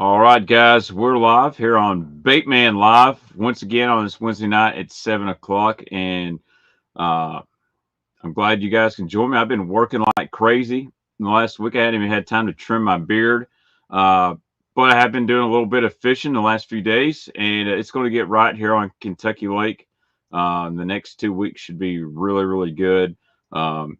All right, guys, we're live here on Baitman Live once again on this Wednesday night at 7 o'clock, and uh, I'm glad you guys can join me. I've been working like crazy in the last week. I hadn't even had time to trim my beard, uh, but I have been doing a little bit of fishing the last few days, and it's going to get right here on Kentucky Lake. The next 2 weeks should be really, really good. But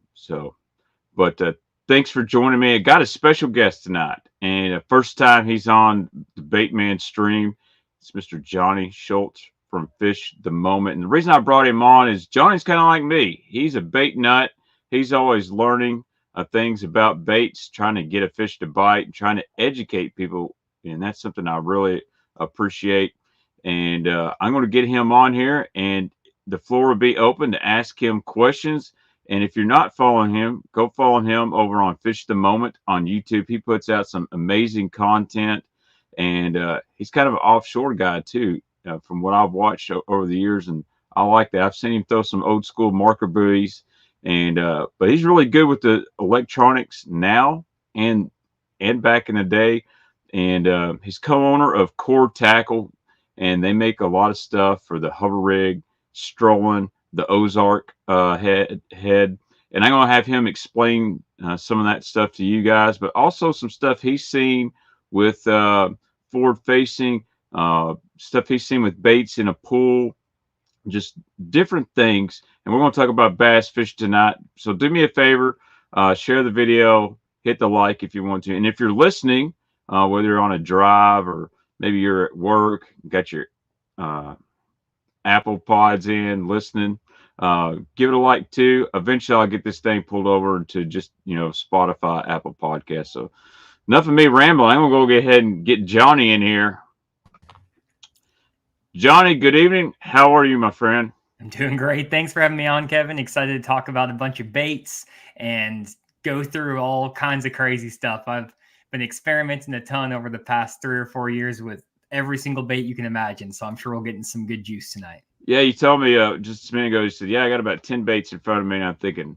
thanks for joining me. I got a special guest tonight, and the first time he's on the Baitman stream. It's Mr. Jonny Schultz from Fish the Moment. And the reason I brought him on is Johnny's kind of like me. He's a bait nut. He's always learning things about baits, trying to get a fish to bite, and trying to educate people. And that's something I really appreciate. And I'm going to get him on here, and the floor will be open to ask him questions. And if you're not following him, go follow him over on Fish the Moment on YouTube. He puts out some amazing content, and he's kind of an offshore guy too, from what I've watched over the years. And I like that. I've seen him throw some old school marker buoys, and but he's really good with the electronics now and back in the day. And he's co-owner of Core Tackle, and they make a lot of stuff for the hover rig, strolling, the Ozark head, and I'm gonna have him explain some of that stuff to you guys, but also some stuff he's seen with forward-facing stuff he's seen with baits in a pool, just different things. And we're gonna talk about bass fish tonight. So do me a favor, share the video, hit the like if you want to, and if you're listening, whether you're on a drive or maybe you're at work, got your Apple Pods in listening. Give it a like too. Eventually, I'll get this thing pulled over to just Spotify, Apple Podcasts. So enough of me rambling. I'm gonna go get ahead and get Jonny in here. Jonny, good evening. How are you, my friend? I'm doing great. Thanks for having me on, Kevin. Excited to talk about a bunch of baits and go through all kinds of crazy stuff. I've been experimenting a ton over the past 3 or 4 years with every single bait you can imagine. So I'm sure we'll get in some good juice tonight. Yeah, you told me just a minute ago. You said, "Yeah, I got about 10 baits in front of me." And I'm thinking,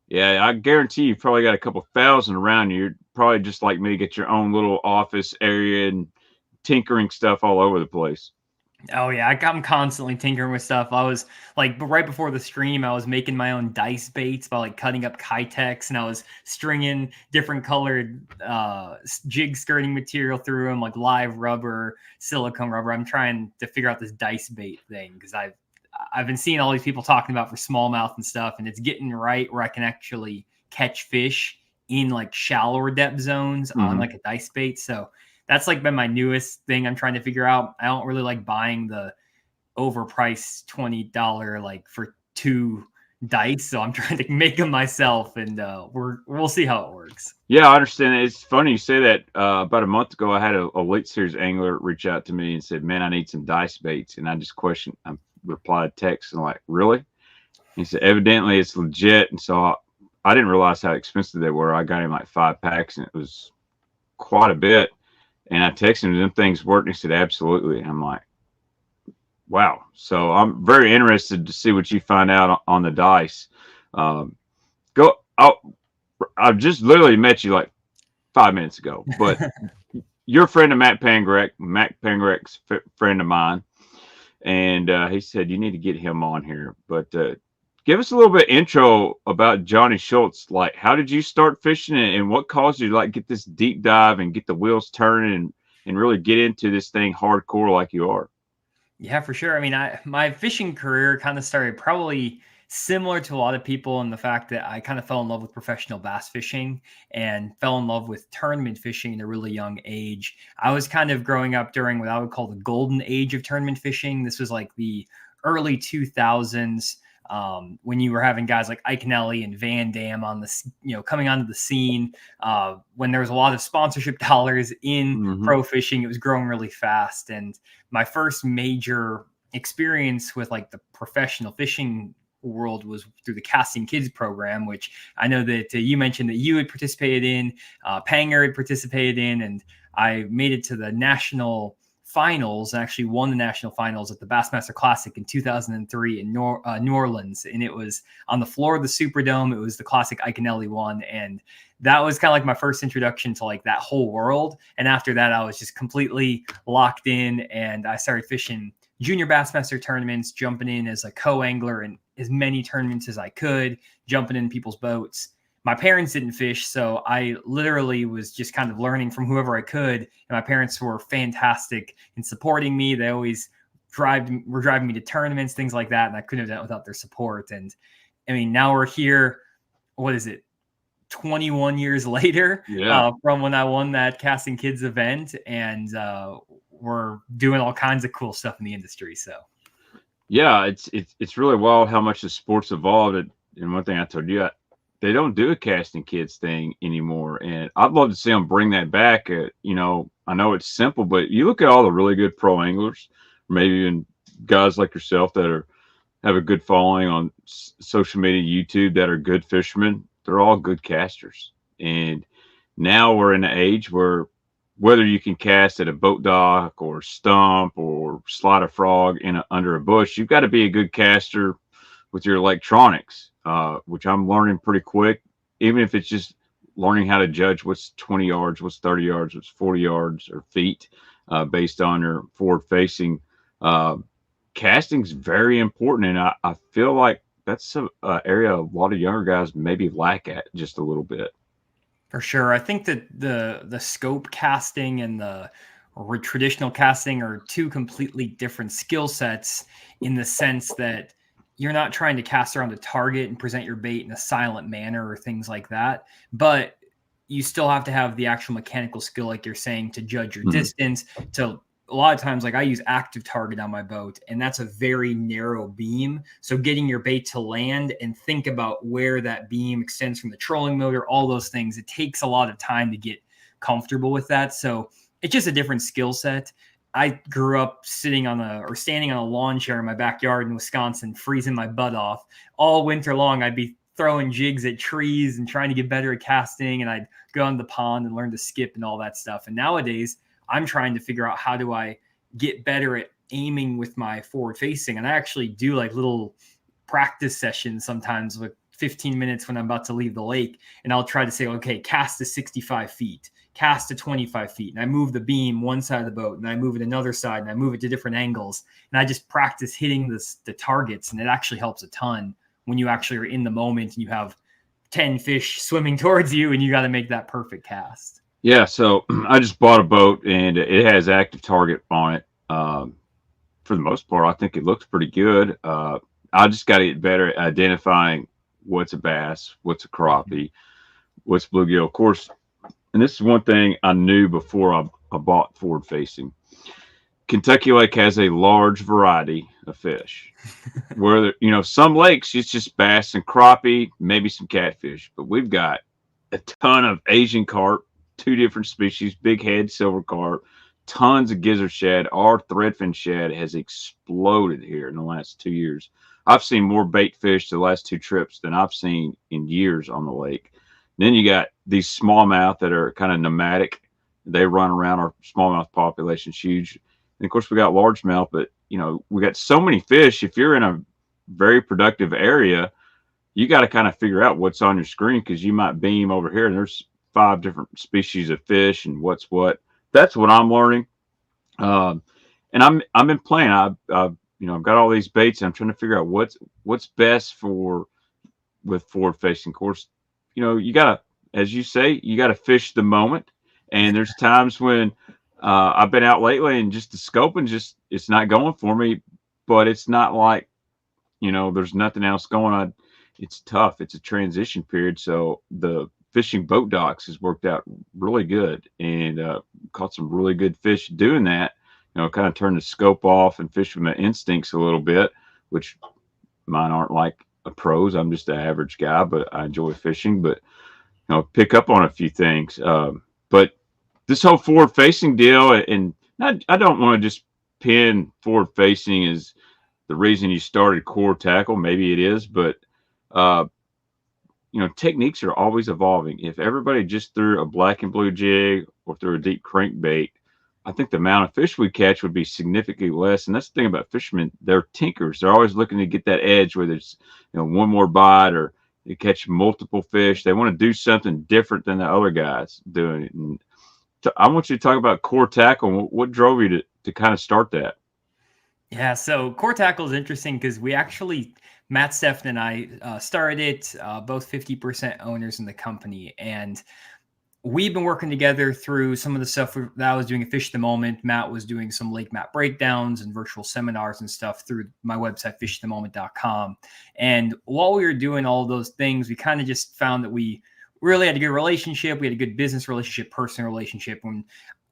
yeah, I guarantee you probably got a couple thousand around you. You're probably just like me, get your own little office area and tinkering stuff all over the place. Oh yeah, I'm constantly tinkering with stuff. I was like, right before the stream, I was making my own dice baits by like cutting up Kitex, and I was stringing different colored jig skirting material through them, like live rubber, silicone rubber. I'm trying to figure out this dice bait thing because I've been seeing all these people talking about for smallmouth and stuff, and it's getting right where I can actually catch fish in like shallower depth zones on like a dice bait. So that's like been my newest thing I'm trying to figure out. I don't really like buying the overpriced $20 like for 2 dice, so I'm trying to make them myself, and we'll see how it works. Yeah, I understand. It's funny you say that. About a month ago, I had a late series angler reach out to me and said, "Man, I need some dice baits," and I just questioned. I replied text and like, "Really?" He said, "Evidently, it's legit." And so I didn't realize how expensive they were. I got him like 5 packs, and it was quite a bit. And I texted him, "Them things work?" And he said, "Absolutely." And I'm like, wow. So I'm very interested to see what you find out on the dice. Go. I've just literally met you like 5 minutes ago, but you're a friend of Matt Pangrek. Matt Pangrek's friend of mine, and he said you need to get him on here. But give us a little bit of intro about Jonny Schultz. Like, how did you start fishing, and what caused you to like get this deep dive and get the wheels turning and really get into this thing hardcore like you are? Yeah, for sure. I mean, my fishing career kind of started probably similar to a lot of people in the fact that I kind of fell in love with professional bass fishing and fell in love with tournament fishing at a really young age. I was kind of growing up during what I would call the golden age of tournament fishing. This was like the early 2000s. When you were having guys like Ike Nelly and Van Dam on the, coming onto the scene, when there was a lot of sponsorship dollars in pro fishing, it was growing really fast. And my first major experience with like the professional fishing world was through the Casting Kids program, which I know that you mentioned that you had participated in, Panger had participated in, and I made it to the national finals and actually won the national finals at the Bassmaster Classic in 2003 in New Orleans. And it was on the floor of the Superdome. It was the classic Iaconelli one. And that was kind of like my first introduction to like that whole world. And after that, I was just completely locked in, and I started fishing junior Bassmaster tournaments, jumping in as a co-angler in as many tournaments as I could, jumping in people's boats. My parents didn't fish, so I literally was just kind of learning from whoever I could. And my parents were fantastic in supporting me. They always were driving me to tournaments, things like that, and I couldn't have done it without their support. And I mean, now we're here. What is it? 21 years later, from when I won that Casting Kids event, and we're doing all kinds of cool stuff in the industry. So, yeah, it's really wild how much the sport's evolved. And one thing I told you, they don't do a Casting Kids thing anymore, and I'd love to see them bring that back. You know, I know it's simple, but you look at all the really good pro anglers, maybe even guys like yourself that have a good following on social media, YouTube, that are good fishermen. They're all good casters. And now we're in an age where whether you can cast at a boat dock or stump or slide a frog under a bush, you've got to be a good caster with your electronics, which I'm learning pretty quick, even if it's just learning how to judge what's 20 yards, what's 30 yards, what's 40 yards or feet, based on your forward facing. Casting's very important. And I feel like that's an area a lot of younger guys maybe lack at just a little bit. For sure. I think that the scope casting and the traditional casting are two completely different skill sets, in the sense that you're not trying to cast around a target and present your bait in a silent manner or things like that. But you still have to have the actual mechanical skill, like you're saying, to judge your distance. To a lot of times, like I use active target on my boat, and that's a very narrow beam. So getting your bait to land and think about where that beam extends from the trolling motor, all those things, it takes a lot of time to get comfortable with that. So it's just a different skill set. I grew up standing on a lawn chair in my backyard in Wisconsin, freezing my butt off all winter long. I'd be throwing jigs at trees and trying to get better at casting, and I'd go on the pond and learn to skip and all that stuff. And nowadays I'm trying to figure out how do I get better at aiming with my forward facing. And I actually do like little practice sessions sometimes, with 15 minutes when I'm about to leave the lake, and I'll try to say, okay, cast to 65 feet, cast to 25 feet. And I move the beam one side of the boat, and I move it another side, and I move it to different angles. And I just practice hitting the targets. And it actually helps a ton when you actually are in the moment and you have 10 fish swimming towards you and you got to make that perfect cast. Yeah. So I just bought a boat, and it has active target on it. For the most part, I think it looks pretty good. I just got to get better at identifying what's a bass, what's a crappie, what's bluegill. Of course, and this is one thing I knew before I bought forward facing. Kentucky Lake has a large variety of fish. Where some lakes it's just bass and crappie, maybe some catfish, but we've got a ton of Asian carp, 2 different species, big head silver carp, tons of gizzard shad. Our threadfin shad has exploded here in the last 2 years. I've seen more bait fish the last 2 trips than I've seen in years on the lake. And then you got these smallmouth that are kind of nomadic. They run around. Our smallmouth population's huge. And of course, we got largemouth, but we got so many fish. If you're in a very productive area, you got to kind of figure out what's on your screen, because you might beam over here and there's 5 different species of fish and what's what. That's what I'm learning. And I've been playing. I've got all these baits, and I'm trying to figure out what's best with forward facing. Of course, you gotta, as you say, you gotta fish the moment. And there's times when I've been out lately and just the scoping it's not going for me, but it's not like, there's nothing else going on. It's tough. It's a transition period. So the fishing boat docks has worked out really good, and caught some really good fish doing that. Kind of turn the scope off and fish with my instincts a little bit, which mine aren't like a pros. I'm just an average guy, but I enjoy fishing, but pick up on a few things. But this whole forward facing deal, and I don't want to just pin forward facing as the reason you started core tackle. Maybe it is, but techniques are always evolving. If everybody just threw a black and blue jig or threw a deep crankbait, I think the amount of fish we catch would be significantly less. And that's the thing about fishermen; they're tinkers. They're always looking to get that edge, where there's one more bite or you catch multiple fish. They want to do something different than the other guys doing it. And I want you to talk about core tackle. What drove you to kind of start that? Yeah, so core tackle is interesting because we actually, Matt, Steffen, and I started it, both 50% owners in the company. And we've been working together through some of the stuff that I was doing at Fish the Moment. Matt was doing some lake map breakdowns and virtual seminars and stuff through my website, fishthemoment.com. And while we were doing all those things, we kind of just found that we really had a good relationship. We had a good business relationship, personal relationship. When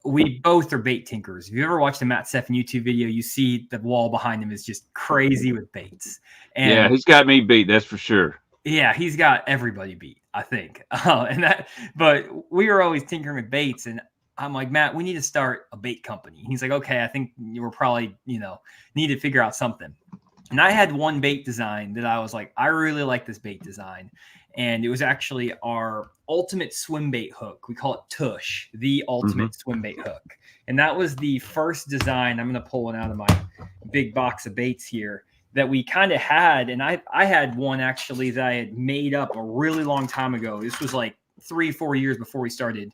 we both are bait tinkers. If you ever watched a Matt Steffen YouTube video, you see the wall behind him is just crazy with baits. And Yeah, he's got me beat. That's for sure. yeah, he's got everybody beat, I think. But we were always tinkering with baits, and I'm like, Matt, we need to start a bait company. He's like, okay, I think we're probably, need to figure out something. And I had one bait design that I was like, I really like this bait design. And it was actually our ultimate swim bait hook. We call it Tush, the ultimate swim bait hook. And that was the first design. I'm going to pull one out of my big box of baits here that we kind of had. And I had one actually that I had made up a really long time ago. This was like 3-4 years before we started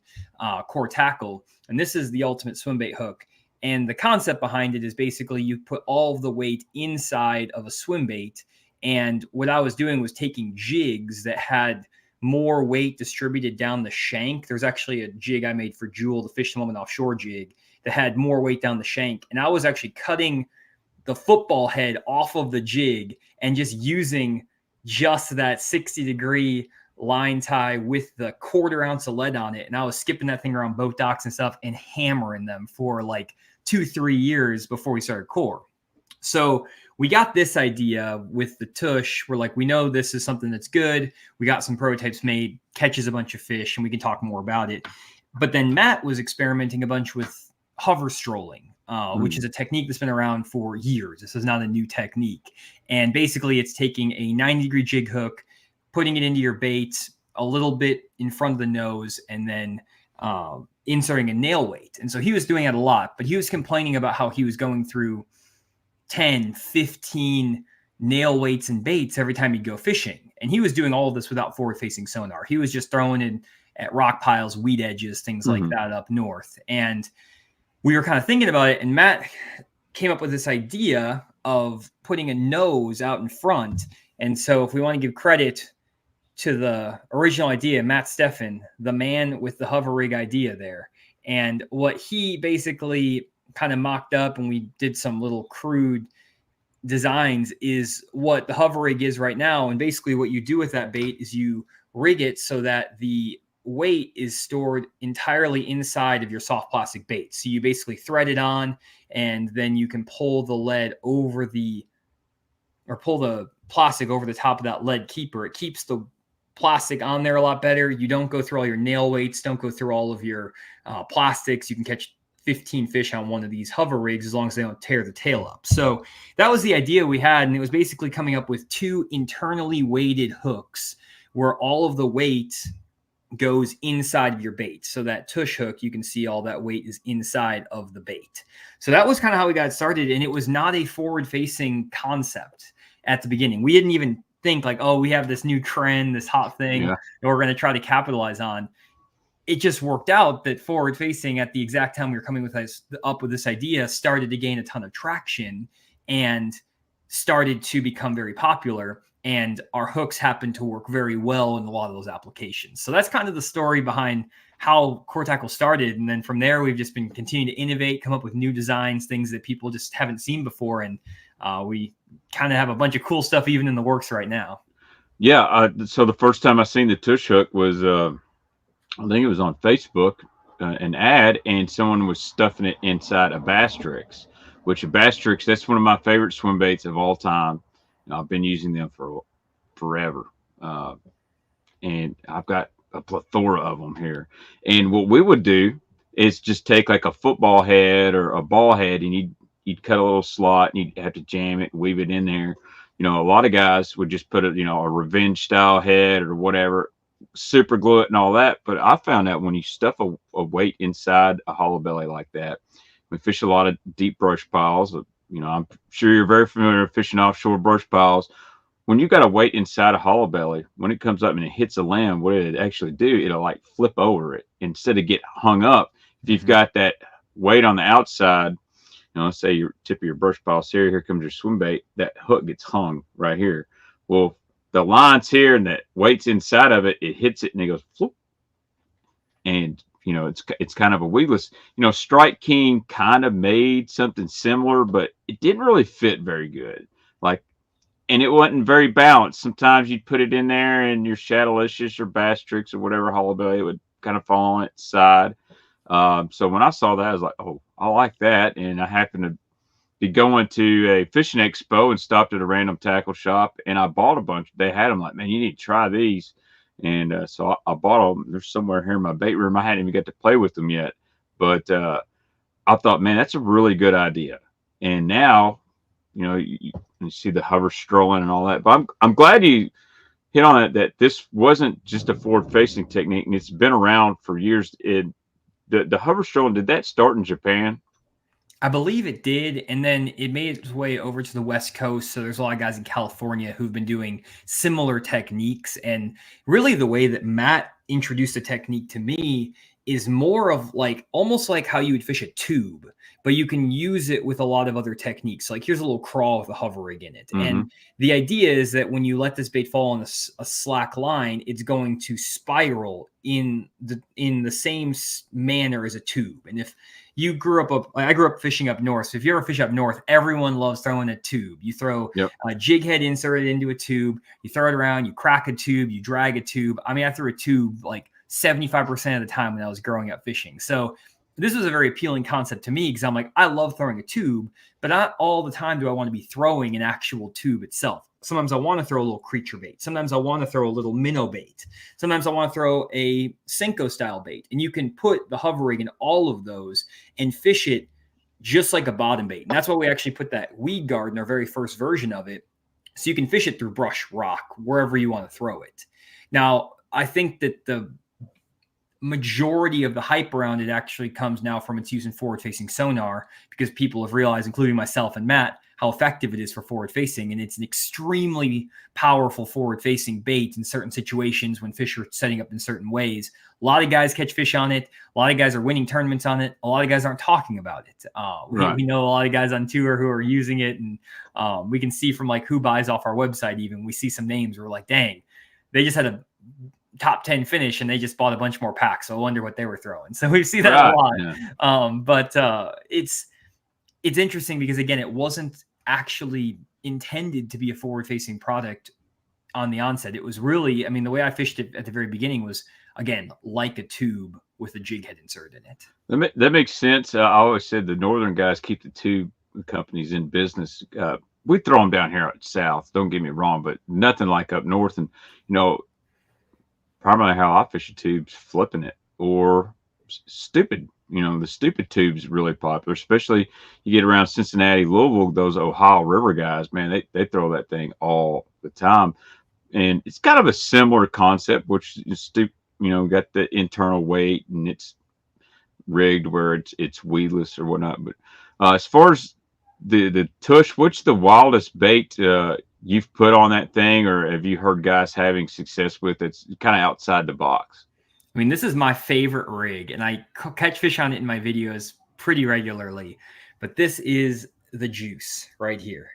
Core Tackle. And this is the ultimate swim bait hook. And the concept behind it is basically you put all of the weight inside of a swim bait. And what I was doing was taking jigs that had more weight distributed down the shank. There's actually a jig I made for Jewel, the Fish the Moment offshore jig, that had more weight down the shank. And I was actually cutting the football head off of the jig and just using just that 60-degree line tie with the 1/4 ounce of lead on it. And I was skipping that thing around boat docks and stuff and hammering them for like 2-3 years before we started Core. So we got this idea with the Tush. We're like, we know this is something that's good. We got some prototypes made, catches a bunch of fish, and we can talk more about it. But then Matt was experimenting a bunch with hover strolling, which is a technique that's been around for years. This is not a new technique. And basically it's taking a 90-degree jig hook, putting it into your bait a little bit in front of the nose, and then inserting a nail weight. And so he was doing it a lot, but he was complaining about how he was going through 10, 15 nail weights and baits every time he'd go fishing. And he was doing all of this without forward-facing sonar. He was just throwing in at rock piles, weed edges, things like that up north. And we were kind of thinking about it, and Matt came up with this idea of putting a nose out in front. And so if we want to give credit to the original idea, Matt Steffen, the man with the hover rig idea there. And what he basically kind of mocked up, and we did some little crude designs, is what the hover rig is right now. And basically what you do with that bait is you rig it so that the weight is stored entirely inside of your soft plastic bait. So you basically thread it on, and then you can pull the lead over pull the plastic over the top of that lead keeper. It keeps the plastic on there a lot better. You don't go through all your nail weights, don't go through all of your plastics. You can catch 15 fish on one of these hover rigs as long as they don't tear the tail up. So that was the idea we had. And it was basically coming up with 2 internally weighted hooks where all of the weight goes inside of your bait. So that Tush hook, you can see all that weight is inside of the bait. So that was kind of how we got started. And it was not a forward-facing concept at the beginning. We didn't even think like, oh, we have this new trend, this hot thing that we're going to try to capitalize on. It just worked out that forward facing at the exact time we were coming up with this idea started to gain a ton of traction and started to become very popular. And our hooks happen to work very well in a lot of those applications. So that's kind of the story behind how Core Tackle started. And then from there, we've just been continuing to innovate, come up with new designs, things that people just haven't seen before. And we kind of have a bunch of cool stuff even in the works right now. Yeah. So the first time I seen the Tush hook was, I think it was on Facebook, an ad, and someone was stuffing it inside a bass tricks, which a bass tricks, that's one of my favorite swim baits of all time. And I've been using them for forever. And I've got a plethora of them here. And what we would do is just take like a football head or a ball head, and you'd cut a little slot, and you'd have to jam it, weave it in there. A lot of guys would just put a revenge style head or whatever, super glue it and all that. But I found out when you stuff a weight inside a hollow belly like that, We fish a lot of deep brush piles. I'm sure you're very familiar with fishing offshore brush piles. When you got a weight inside a hollow belly, when it comes up and it hits a land, what it actually do, it'll like flip over it instead of get hung up. If you've got that weight on the outside, let's say your tip of your brush pile here comes your swim bait, that hook gets hung right here. Well, the line's here and that weight's inside of it, it hits it and it goes floop. And it's kind of a weedless. Strike King kind of made something similar, but it didn't really fit very good. And it wasn't very balanced. Sometimes you'd put it in there and your Shadowlicious or Bass Tricks or whatever hollow belly, it would kind of fall on its side. So when I saw that, I was like, oh, I like that. And I happened to be going to a fishing expo and stopped at a random tackle shop, and I bought a bunch. They had them. Like, man, you need to try these. And so I bought them. They're somewhere here in my bait room. I hadn't even got to play with them yet. But I thought, man, that's a really good idea. And now, you see the hover strolling and all that. But I'm glad you hit on it, that this wasn't just a forward-facing technique, and it's been around for years. The hover strolling, did that start in Japan? I believe it did, and then it made its way over to the West Coast. So there's a lot of guys in California who've been doing similar techniques. And really the way that Matt introduced the technique to me is more of almost like how you would fish a tube, but you can use it with a lot of other techniques. Like here's a little crawl with a hover rig in it. And the idea is that when you let this bait fall on a slack line, it's going to spiral in the same manner as a tube. And if you I grew up fishing up north. So if you ever fish up north, everyone loves throwing a tube. You throw a jig head inserted into a tube, you throw it around, you crack a tube, you drag a tube. I mean, I threw a tube 75% of the time when I was growing up fishing. So this was a very appealing concept to me because I'm like, I love throwing a tube, but not all the time do I want to be throwing an actual tube itself. Sometimes I want to throw a little creature bait. Sometimes I want to throw a little minnow bait. Sometimes I want to throw a Senko style bait. And you can put the hover rig in all of those and fish it just like a bottom bait. And that's why we actually put that weed guard in our very first version of it. So you can fish it through brush, rock, wherever you want to throw it. Now, I think that the majority of the hype around it actually comes now from its use in forward-facing sonar, because people have realized, including myself and Matt, how effective it is for forward-facing. And it's an extremely powerful forward-facing bait in certain situations when fish are setting up in certain ways. A lot of guys catch fish on it. A lot of guys are winning tournaments on it. A lot of guys aren't talking about it. We know a lot of guys on tour who are using it, and we can see from who buys off our website even. We see some names where we're like, dang, they just had a top 10 finish and they just bought a bunch more packs. So I wonder what they were throwing. So we see that a lot. Yeah. But it's interesting because, again, it wasn't actually intended to be a forward-facing product on the onset. It was really, the way I fished it at the very beginning was, again, like a tube with a jig head inserted in it. That makes sense. I always said the northern guys keep the tube companies in business. We throw them down here at south, don't get me wrong, but nothing like up north. And, primarily how I fish a tube's flipping it or stupid. The stupid tube's really popular, especially you get around Cincinnati, Louisville, those Ohio River guys, man, they throw that thing all the time. And it's kind of a similar concept, which is got the internal weight and it's rigged where it's weedless or whatnot. But as far as the Tush, what's the wildest bait you've put on that thing, or have you heard guys having success with it's kind of outside the box? This is my favorite rig, and I catch fish on it in my videos pretty regularly. But this is the juice right here.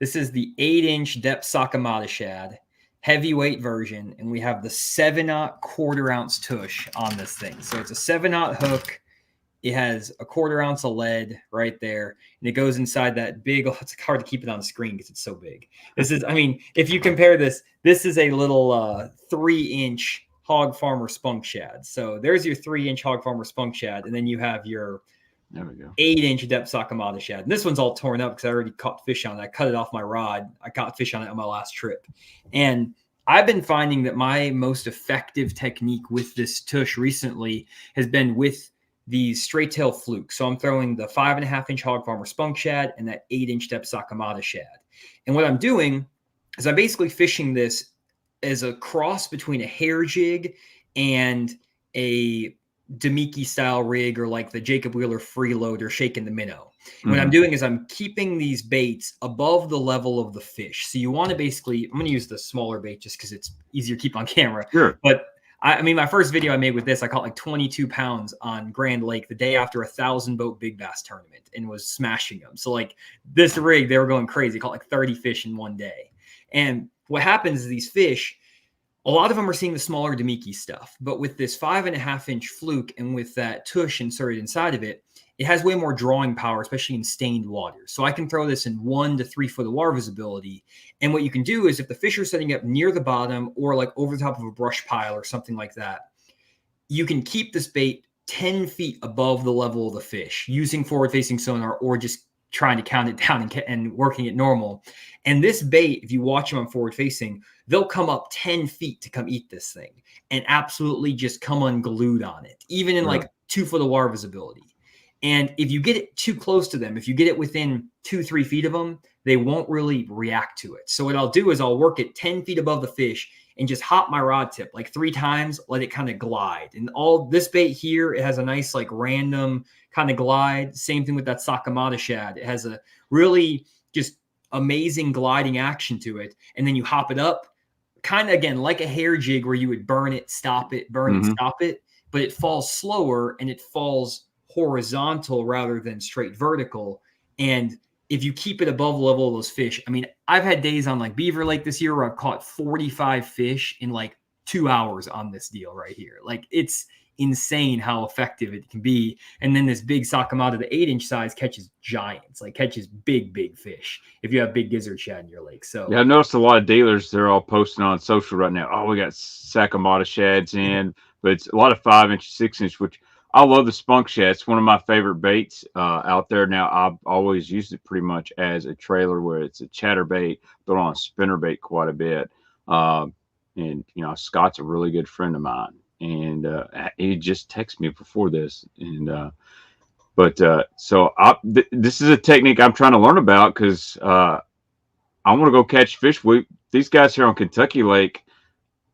This is the 8-inch depth Sakamata shad, heavyweight version, and we have the 7/0 1/4 ounce Tush on this thing. So it's a 7/0 hook. It has a 1/4 ounce of lead right there, and it goes inside that big. Oh, it's hard to keep it on the screen because it's so big. This is, if you compare this is a little 3-inch Hog Farmer Spunk Shad. So there's your 3-inch Hog Farmer Spunk Shad, and then you have your 8-inch depth Sakamata Shad. And this one's all torn up because I already caught fish on it. I cut it off my rod. I caught fish on it on my last trip, and I've been finding that my most effective technique with this Tush recently has been with these straight tail flukes. So I'm throwing the 5.5-inch Hog Farmer Spunk Shad and that 8-inch depth Sakamata Shad. And what I'm doing is I'm basically fishing this as a cross between a hair jig and a Demiki style rig or like the Jacob Wheeler freeload or shaking the minnow. What I'm Mhm. doing is I'm keeping these baits above the level of the fish. So you want to basically, I'm going to use the smaller bait just because it's easier to keep on camera. Sure. But I mean, my first video I made with this, I caught like 22 pounds on Grand Lake the day after a 1,000 boat big bass tournament and was smashing them. So like this rig, they were going crazy. Caught like 30 fish in one day. And what happens is these fish, a lot of them are seeing the smaller Demiki stuff, but with this 5.5-inch fluke and with that tush inserted inside of it, it has way more drawing power, especially in stained water. So I can throw this in 1 to 3 foot of water visibility. And what you can do is if the fish are setting up near the bottom or like over the top of a brush pile or something like that, you can keep this bait 10 feet above the level of the fish using forward-facing sonar or just trying to count it down and working it normal. And this bait, if you watch them on forward-facing, they'll come up 10 feet to come eat this thing and absolutely just come unglued on it, even in like 2 foot of water visibility. And if you get it too close to them, if you get it within 2-3 feet of them, they won't really react to it. So what I'll do is I'll work it 10 feet above the fish and just hop my rod tip like 3 times, let it kind of glide. And all this bait here, it has a nice like random kind of glide. Same thing with that Sakamata shad. It has a really just amazing gliding action to it. And then you hop it up, kind of again like a hair jig where you would burn it, stop it, burn it, stop it, but it falls slower and it falls horizontal rather than straight vertical. And if you keep it above the level of those fish, I mean, I've had days on like Beaver Lake this year where I've caught 45 fish in like 2 hours on this deal right here. Like it's insane how effective it can be. And then this big Sakamata, the 8-inch size, catches giants, like catches big fish if you have big gizzard shad in your lake. So yeah, I noticed a lot of dealers, they're all posting on social right now. Oh, we got Sakamata shads in, but it's a lot of 5-inch, 6-inch, which I love the spunk shad. It's one of my favorite baits out there. Now, I've always used it pretty much as a trailer where it's a chatterbait, but on a spinner bait quite a bit. And, you know, Scott's a really good friend of mine. And he just texted me before this. And, this is a technique I'm trying to learn about because I want to go catch fish. These guys here on Kentucky Lake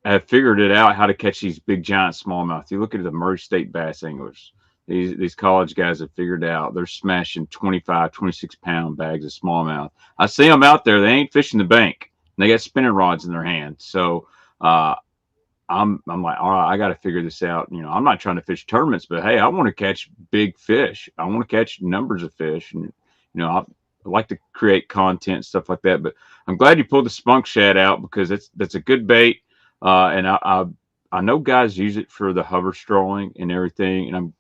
have figured it out how to catch these big giant smallmouth. You look at the Murray State bass anglers. These college guys have figured out they're smashing 25, 26-pound bags of smallmouth. I see them out there. They ain't fishing the bank. And they got spinning rods in their hands. So I'm like, all right, I got to figure this out. You know, I'm not trying to fish tournaments, but hey, I want to catch big fish. I want to catch numbers of fish, and you know, I like to create content and stuff like that. But I'm glad you pulled the spunk shad out because that's a good bait. And I know guys use it for the hover strolling and everything, and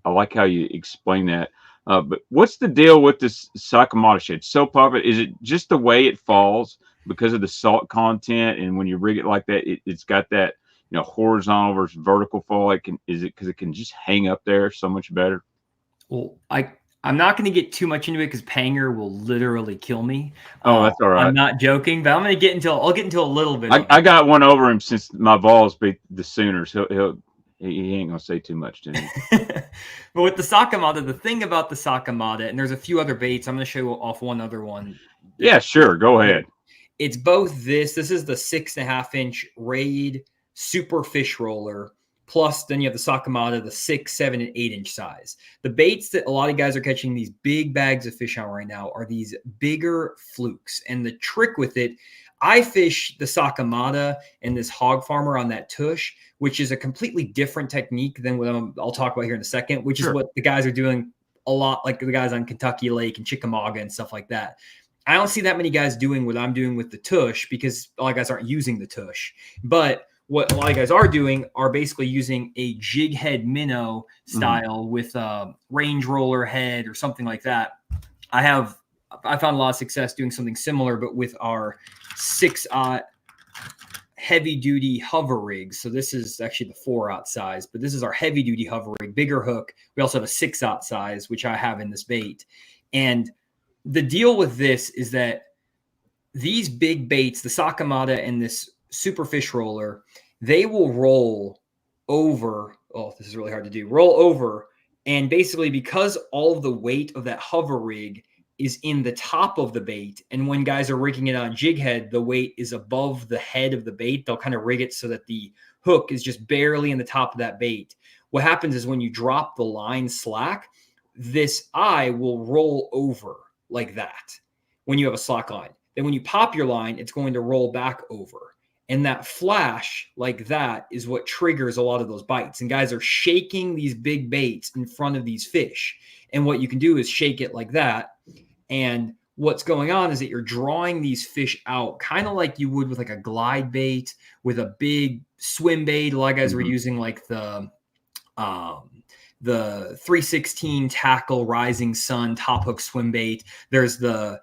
I like how you explain that. But what's the deal with this Sakamata shad? So popular. Is it just the way it falls because of the salt content? And when you rig it like that, it's got that, you know, horizontal versus vertical fall. Is it because it can just hang up there so much better? Well, I'm not going to get too much into it because Panger will literally kill me. Oh, that's all right. I'm not joking, but I'll get into a little bit. I got one over him since my Vols beat the Sooners. He ain't gonna say too much to me. But with the Sakamata, the thing about the Sakamata, and there's a few other baits. I'm going to show you off one other one. Yeah, sure. Go ahead. It's both this is the 6.5-inch Raid Super Fish Roller. Plus, then you have the Sakamata, the 6, 7, and 8-inch size. The baits that a lot of guys are catching these big bags of fish on right now are these bigger flukes. And the trick with it, I fish the Sakamata and this hog farmer on that tush, which is a completely different technique than what I'll talk about here in a second, which is what the guys are doing a lot, like the guys on Kentucky Lake and Chickamauga and stuff like that. I don't see that many guys doing what I'm doing with the tush because a lot of guys aren't using the tush. But what a lot of guys are doing are basically using a jig head minnow style with a range roller head or something like that. I found a lot of success doing something similar, but with our 6-aught heavy duty hover rigs. So this is actually the 4-aught size, but this is our heavy duty hover rig, bigger hook. We also have a 6-aught size, which I have in this bait. And the deal with this is that these big baits, the Sakamata and this super fish roller, they will roll over. Oh, this is really hard to do. Roll over. And basically, because all of the weight of that hover rig is in the top of the bait, and when guys are rigging it on jig head, the weight is above the head of the bait. They'll kind of rig it so that the hook is just barely in the top of that bait. what happens is when you drop the line slack, this eye will roll over like that when you have a slack line. Then when you pop your line, it's going to roll back over. And that flash like that is what triggers a lot of those bites. And guys are shaking these big baits in front of these fish. And what you can do is shake it like that. And what's going on is that you're drawing these fish out kind of like you would with like a glide bait, with a big swim bait. A lot of guys were using like the 316 tackle rising sun top hook swim bait. There's the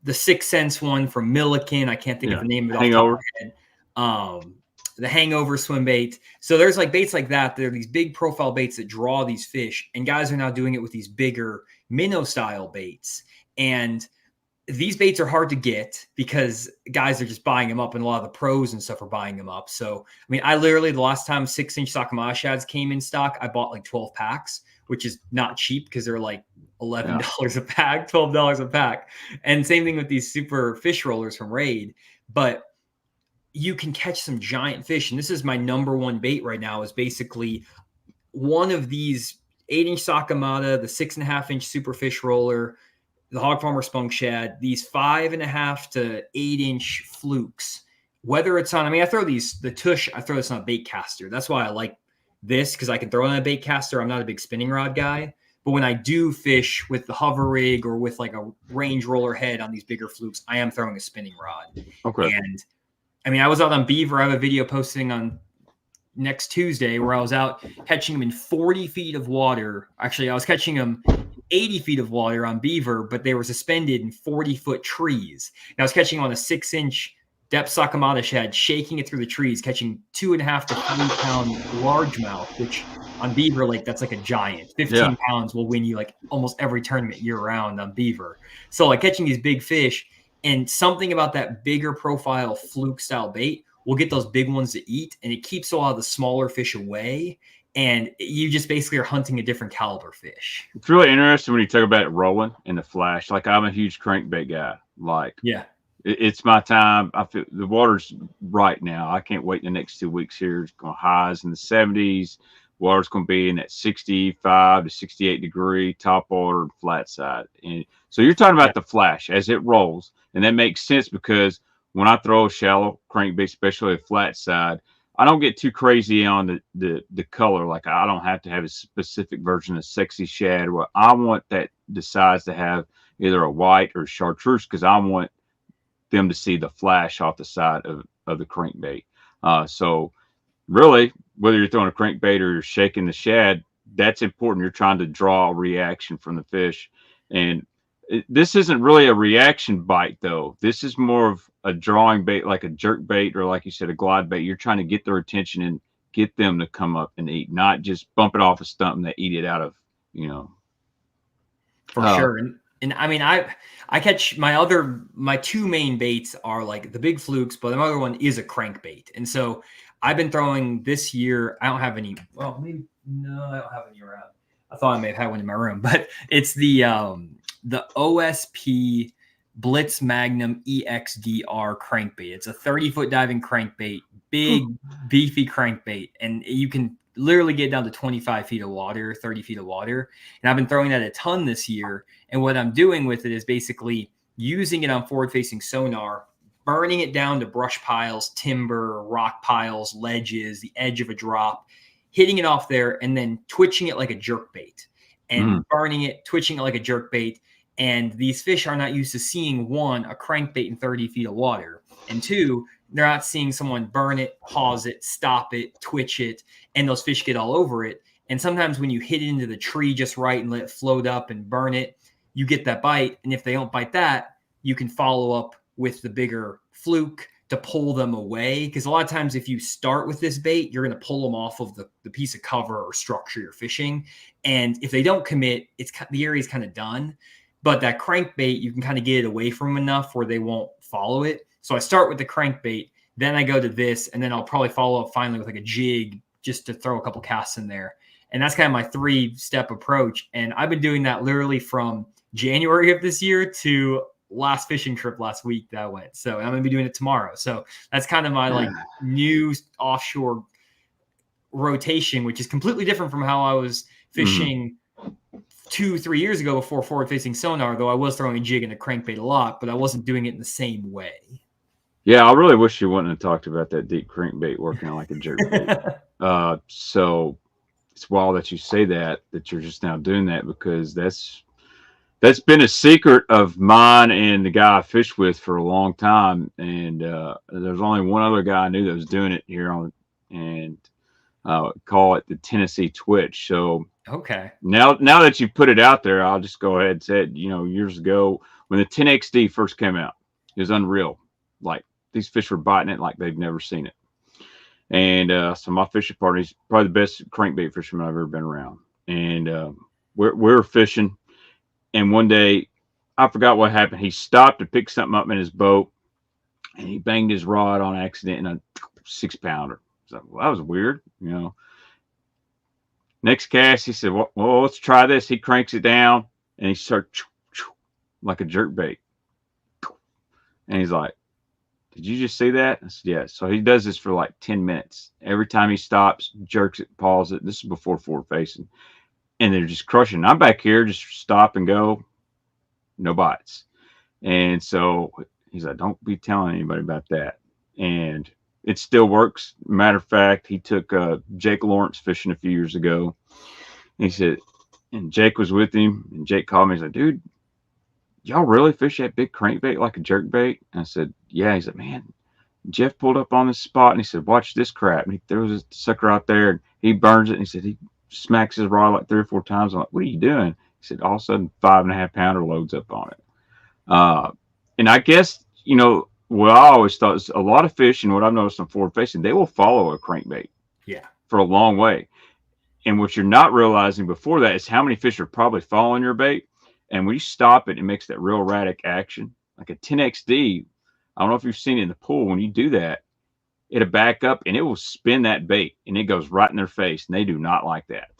6 Sense one from Milliken. I can't think of the name of it Hangover. off the top of my head. The Hangover swim bait. So there's like baits like that. There are these big profile baits that draw these fish, and guys are now doing it with these bigger minnow style baits. And these baits are hard to get because guys are just buying them up, and a lot of the pros and stuff are buying them up. So, I mean, I literally, the last time 6-inch Sakamata shads came in stock, I bought like 12 packs, which is not cheap because they're like $11 a pack, $12 a pack. And same thing with these super fish rollers from Raid. But you can catch some giant fish. And this is my number one bait right now, is basically one of these 8-inch Sakamata, the 6.5-inch super fish roller, the Hog Farmer Spunk Shad, these 5.5 to 8-inch flukes. Whether it's on, I mean, I throw the Tush, I throw this on a bait caster. That's why I like this, because I can throw it on a bait caster. I'm not a big spinning rod guy. But when I do fish with the hover rig or with like a range roller head on these bigger flukes, I am throwing a spinning rod. Okay. And I mean, I was out on Beaver. I have a video posting on next Tuesday where I was out catching them in 40 feet of water. Actually, I was catching them 80 feet of water on Beaver, but they were suspended in 40-foot trees. And I was catching them on a 6-inch depth Sakamata shad, shaking it through the trees, catching 2.5 to 3-pound largemouth, which on Beaver, like that's like a giant. 15 pounds will win you like almost every tournament year round on Beaver. So like catching these big fish, and something about that bigger profile fluke style bait will get those big ones to eat, and it keeps a lot of the smaller fish away. And you just basically are hunting a different caliber fish. It's really interesting when you talk about it rolling in the flash. Like, I'm a huge crankbait guy. Like, it's my time. I feel the water's right now. I can't wait the next 2 weeks here. It's going highs in the 70s. Water's going to be in that 65 to 68 degree top water, flat side. And so you're talking about the flash as it rolls. And that makes sense because when I throw a shallow crankbait, especially a flat side, I don't get too crazy on the color. Like, I don't have to have a specific version of sexy shad. Well, I want that the size to have either a white or chartreuse, because I want them to see the flash off the side of the crankbait. So really, whether you're throwing a crankbait or you're shaking the shad, that's important. You're trying to draw a reaction from the fish. And this isn't really a reaction bite, though. This is more of a drawing bait, like a jerk bait, or like you said, a glide bait. You're trying to get their attention and get them to come up and eat, not just bump it off a stump and they eat it out of, For sure. And I mean, I catch my two main baits are like the big flukes, but the other one is a crankbait. And so I've been throwing this year. I don't have any. Well, maybe no, I don't have any around. I thought I may have had one in my room, but it's the OSP Blitz Magnum EXDR crankbait. It's a 30-foot diving crankbait, big, beefy crankbait, and you can literally get down to 25 feet of water, 30 feet of water. And I've been throwing that a ton this year. And what I'm doing with it is basically using it on forward-facing sonar, burning it down to brush piles, timber, rock piles, ledges, the edge of a drop, hitting it off there, and then twitching it like a jerk bait, and burning it, twitching it like a jerk bait. And these fish are not used to seeing, one, a crankbait in 30 feet of water, and two, they're not seeing someone burn it, pause it, stop it, twitch it, and those fish get all over it. And sometimes when you hit it into the tree just right and let it float up and burn it, you get that bite. And if they don't bite that, you can follow up with the bigger fluke to pull them away. Because a lot of times if you start with this bait, you're going to pull them off of the piece of cover or structure you're fishing. And if they don't commit, the area's kind of done. But that crankbait, you can kind of get it away from them enough where they won't follow it. So I start with the crankbait, then I go to this, and then I'll probably follow up finally with like a jig just to throw a couple casts in there. And that's kind of my 3-step approach. And I've been doing that literally from January of this year to last fishing trip last week that I went. So I'm going to be doing it tomorrow. So that's kind of my like new offshore rotation, which is completely different from how I was fishing 2-3 years ago before forward-facing sonar, though I was throwing a jig and a crankbait a lot, but I wasn't doing it in the same way. Yeah, I really wish you wouldn't have talked about that deep crankbait working on like a jerkbait. So it's wild that you say that you're just now doing that, because that's been a secret of mine and the guy I fished with for a long time. And there's only one other guy I knew that was doing it here on, and call it the Tennessee Twitch. So Okay. now that you put it out there, I'll just go ahead and say it. You know, years ago when the 10XD first came out, it was unreal. Like, these fish were biting it like they've never seen it. And so my fishing partner's probably the best crankbait fisherman I've ever been around. And we're fishing, and one day I forgot what happened. He stopped to pick something up in his boat, and he banged his rod on accident in a 6-pounder. So, well, that was weird, you know. Next cast, he said, well, let's try this. He cranks it down, and he starts like a jerk bait. And he's like, did you just see that? I said, yeah. So he does this for like 10 minutes. Every time he stops, jerks it, pauses it. This is before forward facing. And they're just crushing. I'm back here, just stop and go. No bites. And so he's like, don't be telling anybody about that. And it still works. Matter of fact, he took Jake Lawrence fishing a few years ago. And he said, and Jake was with him. And Jake called me. He's like, dude, y'all really fish that big crankbait like a jerk bait? And I said, yeah. He's like, man, Jeff pulled up on this spot, and he said, watch this crap. And he throws this sucker out there, and he burns it. And he said he smacks his rod like 3 or 4 times. I'm like, what are you doing? He said, all of a sudden, 5.5-pounder loads up on it. And I guess, you know, what I always thought is a lot of fish, and what I've noticed on forward facing, they will follow a crankbait for a long way. And what you're not realizing before that is how many fish are probably following your bait. And when you stop it, it makes that real erratic action. Like a 10XD, I don't know if you've seen it in the pool. When you do that, it'll back up and it will spin that bait, and it goes right in their face. And they do not like that.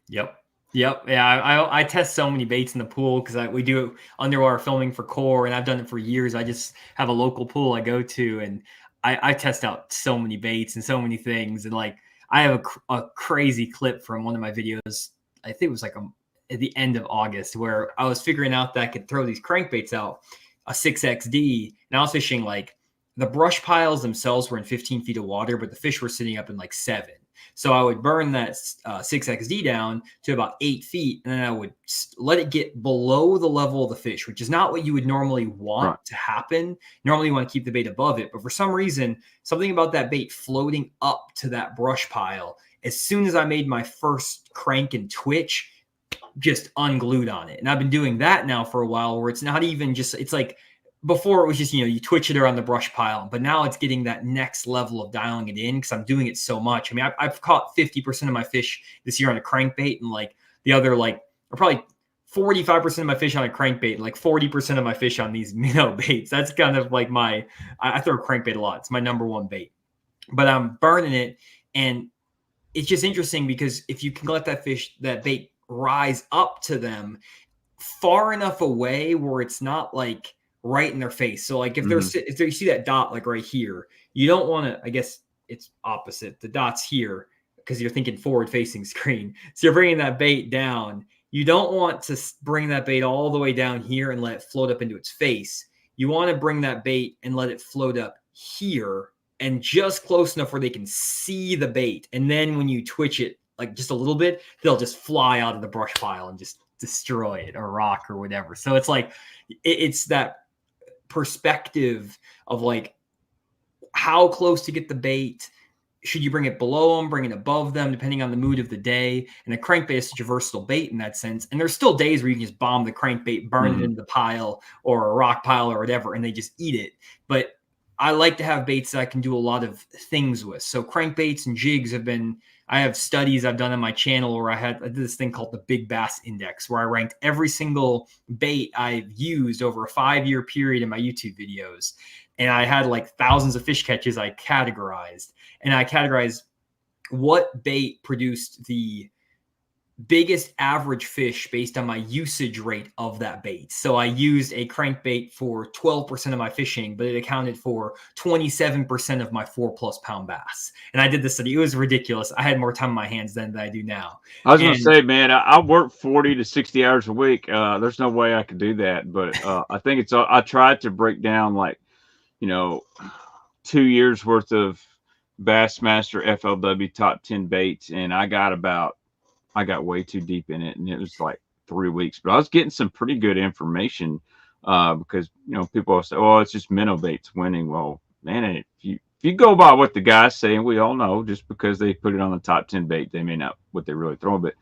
Yep. Yeah, I test so many baits in the pool because we do underwater filming for Core, and I've done it for years. I just have a local pool I go to, and I test out so many baits and so many things. And like, I have a crazy clip from one of my videos. I think it was like at the end of August, where I was figuring out that I could throw these crankbaits out, a 6XD, and I was fishing like the brush piles themselves were in 15 feet of water, but the fish were sitting up in like 7. So I would burn that 6XD down to about 8 feet, and then I would let it get below the level of the fish, which is not what you would normally want to happen. Normally you want to keep the bait above it, but for some reason, something about that bait floating up to that brush pile, as soon as I made my first crank and twitch, just unglued on it. And I've been doing that now for a while, where it's not even just, it's like, before it was just, you know, you twitch it around the brush pile, but now it's getting that next level of dialing it in because I'm doing it so much. I mean, I've caught 50% of my fish this year on a crankbait, and like the other, like, or probably 45% of my fish on a crankbait, and like 40% of my fish on these minnow baits. That's kind of like I throw crankbait a lot. It's my number one bait, but I'm burning it. And it's just interesting because if you can let that bait rise up to them far enough away where it's not like right in their face. So like if you see that dot like right here, you don't want to, I guess it's opposite. The dot's here because you're thinking forward facing screen. So you're bringing that bait down. You don't want to bring that bait all the way down here and let it float up into its face. You want to bring that bait and let it float up here and just close enough where they can see the bait. And then when you twitch it like just a little bit, they'll just fly out of the brush pile and just destroy it, or rock or whatever. So it's like, it's that perspective of like how close to get the bait. Should you bring it below them, bring it above them, depending on the mood of the day? And a crankbait is such a versatile bait in that sense. And there's still days where you can just bomb the crankbait, burn it into the pile or a rock pile or whatever, and they just eat it. But I like to have baits that I can do a lot of things with. So crankbaits and jigs I have studies I've done on my channel where I did this thing called the Big Bass Index, where I ranked every single bait I've used over a 5-year period in my YouTube videos. And I had like thousands of fish catches I categorized. And I categorized what bait produced the biggest average fish based on my usage rate of that bait. So I used a crankbait for 12% of my fishing, but it accounted for 27% of my 4+ pound bass. And I did this study. It was ridiculous. I had more time on my hands then than I do now. I was going to say, man, I work 40 to 60 hours a week. There's no way I could do that. But I think I tried to break down like, 2 years worth of Bassmaster FLW top 10 baits. And I got way too deep in it. And it was like 3 weeks, but I was getting some pretty good information because, people will say, oh, it's just minnow baits winning. Well, man, if you go by what the guys say, and we all know, just because they put it on the top 10 bait, they may not what they're really throwing. But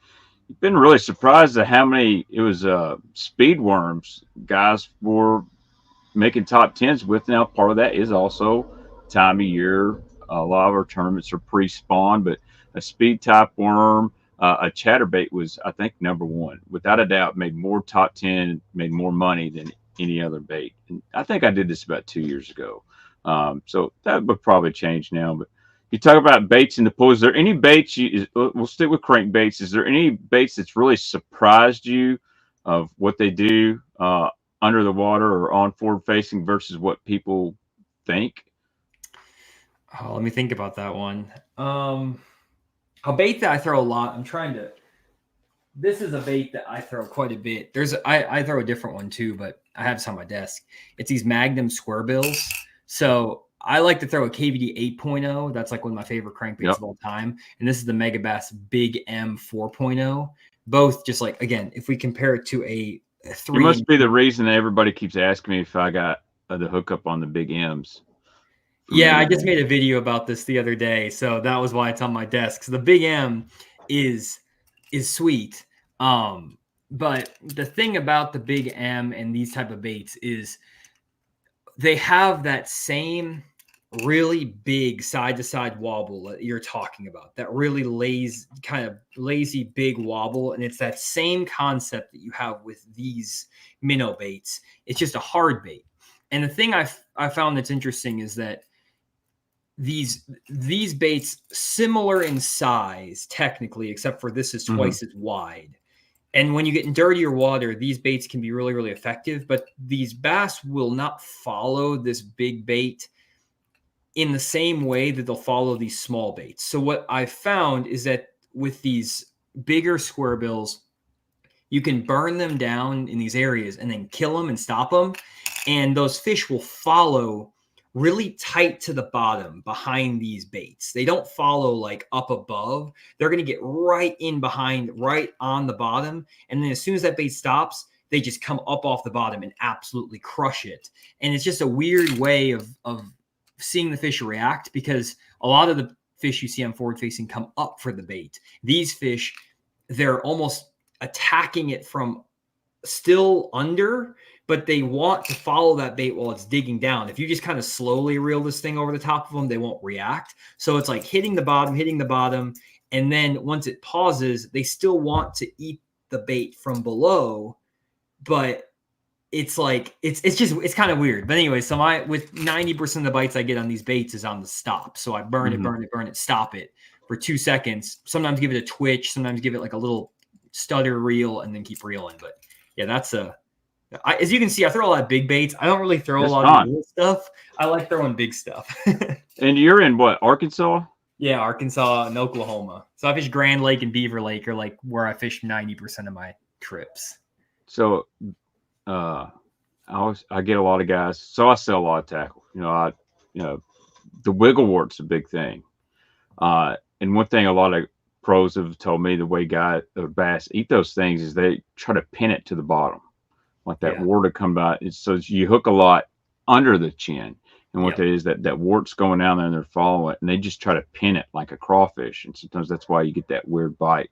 you've been really surprised at how many it was speed worms guys were making top 10s with. Now, part of that is also time of year. A lot of our tournaments are pre-spawn, but a speed type worm, a chatterbait was, I think, number one. Without a doubt, made more top 10, made more money than any other bait. And I think I did this about 2 years ago. So that would probably change now. But you talk about baits in the pool. Is there any baits we'll stick with crankbaits. Is there any baits that's really surprised you of what they do under the water or on forward facing versus what people think? Oh, let me think about that one. A bait that I throw a lot. This is a bait that I throw quite a bit. I throw a different one too, but I have this on my desk. It's these Magnum square bills. So I like to throw a KVD 8.0. That's like one of my favorite crankbaits of all time. And this is the Megabass Big M 4.0. Both just like, again, if we compare it to a 3. It must be the reason that everybody keeps asking me if I got the hookup on the Big M's. Yeah, I just made a video about this the other day, so that was why it's on my desk. So the Big M is sweet. But the thing about the Big M and these type of baits is they have that same really big side-to-side wobble that you're talking about, that really lazy big wobble. And it's that same concept that you have with these minnow baits. It's just a hard bait. And the thing I found that's interesting is that these baits, similar in size technically, except for this is twice as wide. And when you get in dirtier water, these baits can be really, really effective. But these bass will not follow this big bait in the same way that they'll follow these small baits. So what I found is that with these bigger square bills, you can burn them down in these areas and then kill them and stop them. And those fish will follow really tight to the bottom behind these baits. They don't follow like up above. They're going to get right in behind, right on the bottom. And then as soon as that bait stops, they just come up off the bottom and absolutely crush it. And it's just a weird way of seeing the fish react, because a lot of the fish you see on forward facing come up for the bait. These fish, they're almost attacking it from still under, but they want to follow that bait while it's digging down. If you just kind of slowly reel this thing over the top of them, they won't react. So it's like hitting the bottom. And then once it pauses, they still want to eat the bait from below, but it's like, it's kind of weird. But anyway, so with 90% of the bites I get on these baits is on the stop. So I burn it, stop it for 2 seconds. Sometimes give it a twitch, sometimes give it like a little stutter reel, and then keep reeling. But yeah, as you can see, I throw a lot of big baits. I don't really throw a lot of little stuff. I like throwing big stuff. And you're in what, Arkansas? Yeah, Arkansas and Oklahoma. So I fish Grand Lake and Beaver Lake are like where I fish 90% of my trips. So I get a lot of guys. So I sell a lot of tackle. The wiggle wart's a big thing. And one thing a lot of pros have told me, the way bass eat those things is they try to pin it to the bottom. Like that wart to come out. So you hook a lot under the chin. And what that is, that wart's going down there and they're following it, and they just try to pin it like a crawfish. And sometimes that's why you get that weird bite.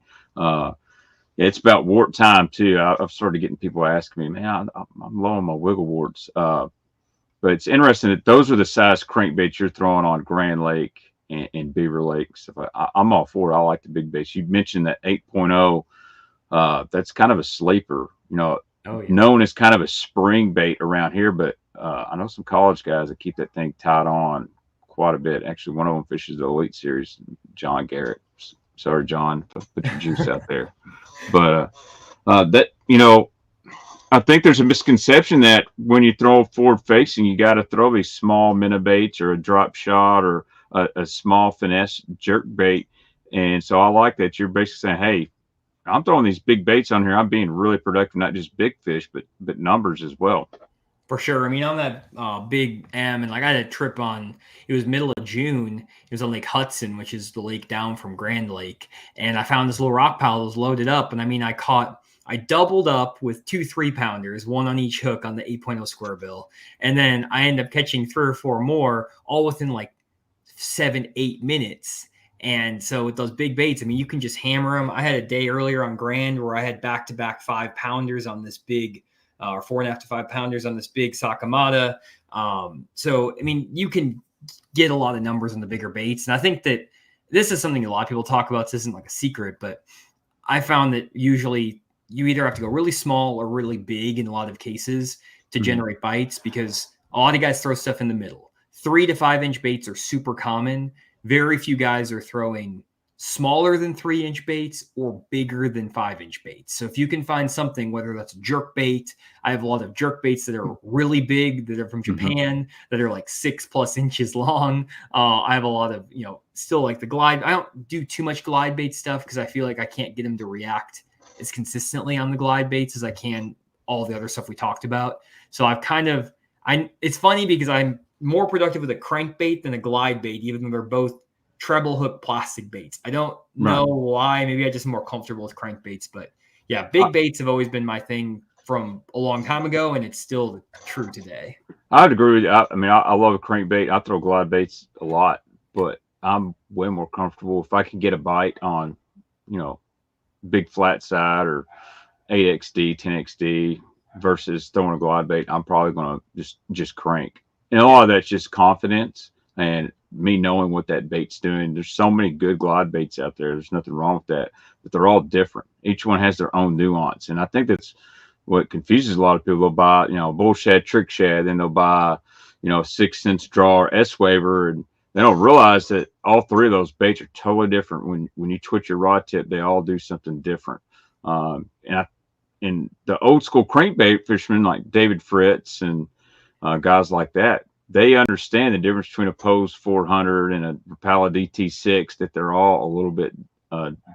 It's about wart time too. I've started getting people asking me, man, I'm low on my wiggle warts. But it's interesting that those are the size crankbaits you're throwing on Grand Lake and Beaver Lake. So I'm all for it. I like the big baits. You mentioned that 8.0. That's kind of a sleeper, known as kind of a spring bait around here. But I know some college guys that keep that thing tied on quite a bit. Actually, one of them fishes the Elite Series, John Garrett. Sorry, John, put your juice out there. But that I think there's a misconception that when you throw forward facing, you got to throw these small minnow baits or a drop shot or a small finesse jerk bait. And so I like that you're basically saying, hey, I'm throwing these big baits on here. I'm being really productive, not just big fish, but numbers as well. For sure. I mean, on that big M, and like I had a trip on, it was middle of June. It was on Lake Hudson, which is the lake down from Grand Lake. And I found this little rock pile that was loaded up. And I mean, I doubled up with 2 3-pounders, one on each hook on the 8.0 square bill. And then I ended up catching 3 or 4 more, all within like 7-8 minutes. And so with those big baits, I mean, you can just hammer them. I had a day earlier on Grand where I had back-to-back 5-pounders on this big, or 4.5 to 5 pounders on this big Sakamata. So, I mean, you can get a lot of numbers on the bigger baits. And I think that this is something a lot of people talk about. This isn't like a secret, but I found that usually you either have to go really small or really big in a lot of cases to generate bites, because a lot of guys throw stuff in the middle. 3 to 5 inch baits are super common. Very few guys are throwing smaller than 3-inch baits or bigger than 5-inch baits. So if you can find something, whether that's a jerk bait, I have a lot of jerk baits that are really big, that are from Japan, that are like 6+ inches long. I have a lot of, still like the glide. I don't do too much glide bait stuff because I feel like I can't get them to react as consistently on the glide baits as I can all the other stuff we talked about. So it's funny because I'm more productive with a crankbait than a glide bait, even though they're both treble hook plastic baits. I don't know why. Maybe I'm just more comfortable with crankbaits, but yeah, big baits have always been my thing from a long time ago, and it's still true today. I'd agree with you. I mean, I love a crankbait. I throw glide baits a lot, but I'm way more comfortable if I can get a bite on, big flat side or 8XD, 10XD versus throwing a glide bait. I'm probably going to just crank. And a lot of that's just confidence and me knowing what that bait's doing. There's so many good glide baits out there. There's nothing wrong with that, but they're all different. Each one has their own nuance. And I think that's what confuses a lot of people. They'll buy, bull shad, trick shad, then they'll buy, a 6 cents draw or S-waver, and they don't realize that all 3 of those baits are totally different. When you twitch your rod tip, they all do something different. And the old school crankbait fishermen like David Fritz and guys like that, they understand the difference between a Pose 400 and a Rapala DT6, that they're all a little bit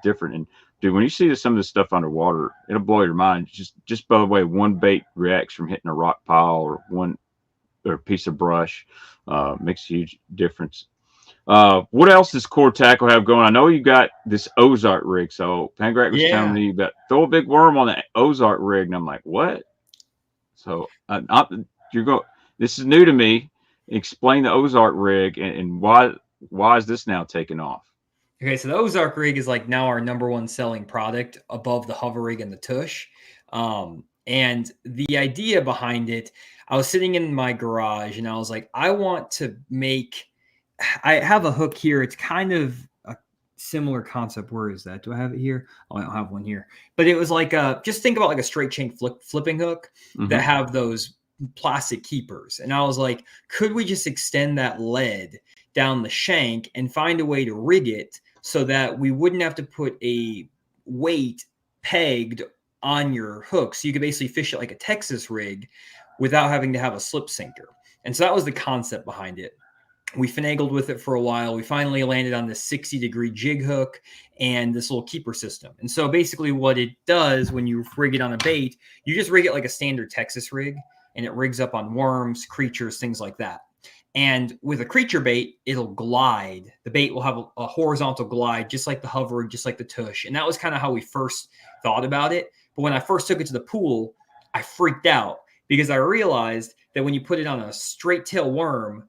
different. And dude, when you see some of this stuff underwater, it'll blow your mind. Just by the way, one bait reacts from hitting a rock pile or a piece of brush, makes a huge difference. What else does Core Tackle have going? I know you got this Ozark rig. So Pangrat was telling me about throw a big worm on the Ozark rig, and I'm like, what? So this is new to me. Explain the Ozark rig and why is this now taking off? Okay, so the Ozark rig is like now our #1 selling product above the hover rig and the Tush. And the idea behind it, I was sitting in my garage and I was like, I have a hook here. It's kind of a similar concept. Where is that? Do I have it here? Oh, I don't have one here. But it was like just think about like a straight chain flipping hook that have those plastic keepers. And I was like, could we just extend that lead down the shank and find a way to rig it so that we wouldn't have to put a weight pegged on your hook? So you could basically fish it like a Texas rig without having to have a slip sinker. And so that was the concept behind it. We finagled with it for a while. We finally landed on this 60-degree jig hook and this little keeper system. And so basically what it does when you rig it on a bait, you just rig it like a standard Texas rig, and it rigs up on worms, creatures, things like that. And with a creature bait, it'll glide. The bait will have a horizontal glide, just like the hover, just like the Tush. And that was kind of how we first thought about it. But when I first took it to the pool, I freaked out because I realized that when you put it on a straight tail worm,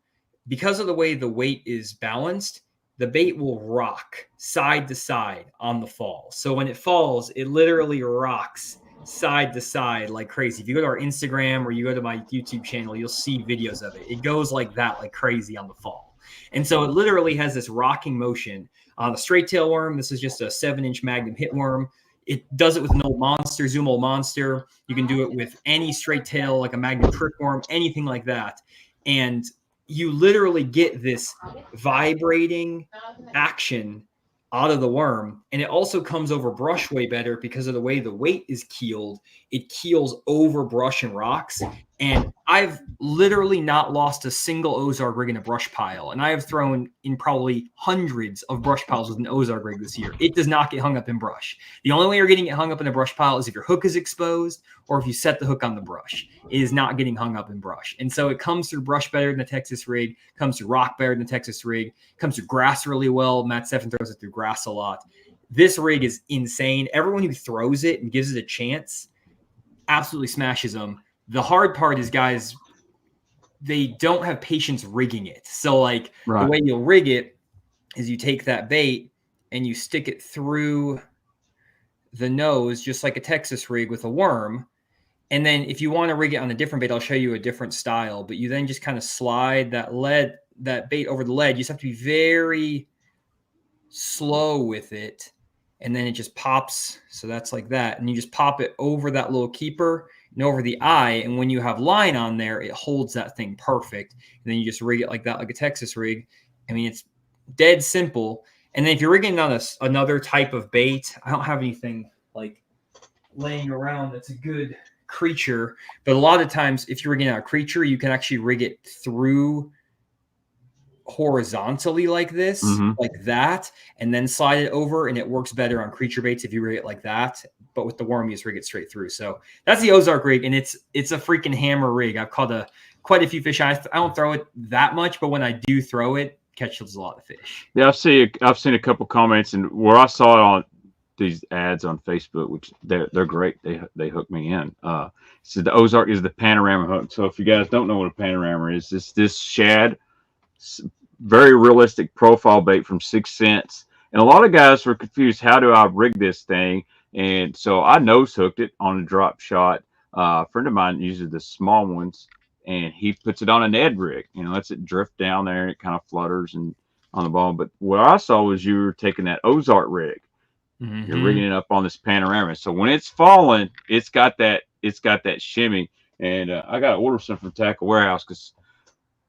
because of the way the weight is balanced, the bait will rock side to side on the fall. So when it falls, it literally rocks side to side like crazy. If you go to our Instagram or you go to my YouTube channel, you'll see videos of it. It goes like that, like crazy on the fall. And so it literally has this rocking motion on a straight tail worm. This is just a 7-inch Magnum hit worm. It does it with an old monster, Zoom old monster. You can do it with any straight tail, like a Magnum trick worm, anything like that. And you literally get this vibrating action out of the worm. And it also comes over brush way better because of the way the weight is keeled. It keels over brush and rocks. And I've literally not lost a single Ozark rig in a brush pile. And I have thrown in probably hundreds of brush piles with an Ozark rig this year. It does not get hung up in brush. The only way you're getting it hung up in a brush pile is if your hook is exposed or if you set the hook on the brush. It is not getting hung up in brush. And so it comes through brush better than the Texas rig, comes through rock better than the Texas rig, comes through grass really well. Matt Steffen throws it through grass a lot. This rig is insane. Everyone who throws it and gives it a chance absolutely smashes them. The hard part is, guys, they don't have patience rigging it. So, like, the way you'll rig it is you take that bait and you stick it through the nose, just like a Texas rig with a worm. And then if you want to rig it on a different bait, I'll show you a different style. But you then just kind of slide that bait over the lead. You just have to be very slow with it. And then it just pops. So that's like that. And you just pop it over that little keeper and over the eye. And when you have line on there, it holds that thing perfect. And then you just rig it like that, like a Texas rig. I mean, it's dead simple. And then if you're rigging on another type of bait, I don't have anything like laying around that's a good creature. But a lot of times, if you're rigging on a creature, you can actually rig it through horizontally like this, like that, and then slide it over, and it works better on creature baits if you rig it like that. But with the worm, you just rig it straight through. So that's the Ozark rig, and it's a freaking hammer rig. I've caught quite a few fish. I don't throw it that much, but when I do throw it, catches a lot of fish. Yeah, I've seen a couple comments, and where I saw it on these ads on Facebook, which they're great. They hook me in. So the Ozark is the panorama hook. So if you guys don't know what a panorama is, this shad, very realistic profile bait from 6 cents. And a lot of guys were confused. How do I rig this thing? And so I nose hooked it on a drop shot. A friend of mine uses the small ones, and he puts it on a Ned rig. Lets it drift down there. And it kind of flutters and on the ball. But what I saw was you were taking that Ozark rig. You're rigging it up on this panorama. So when it's falling, it's got that shimmy. And I got to order some from Tackle Warehouse because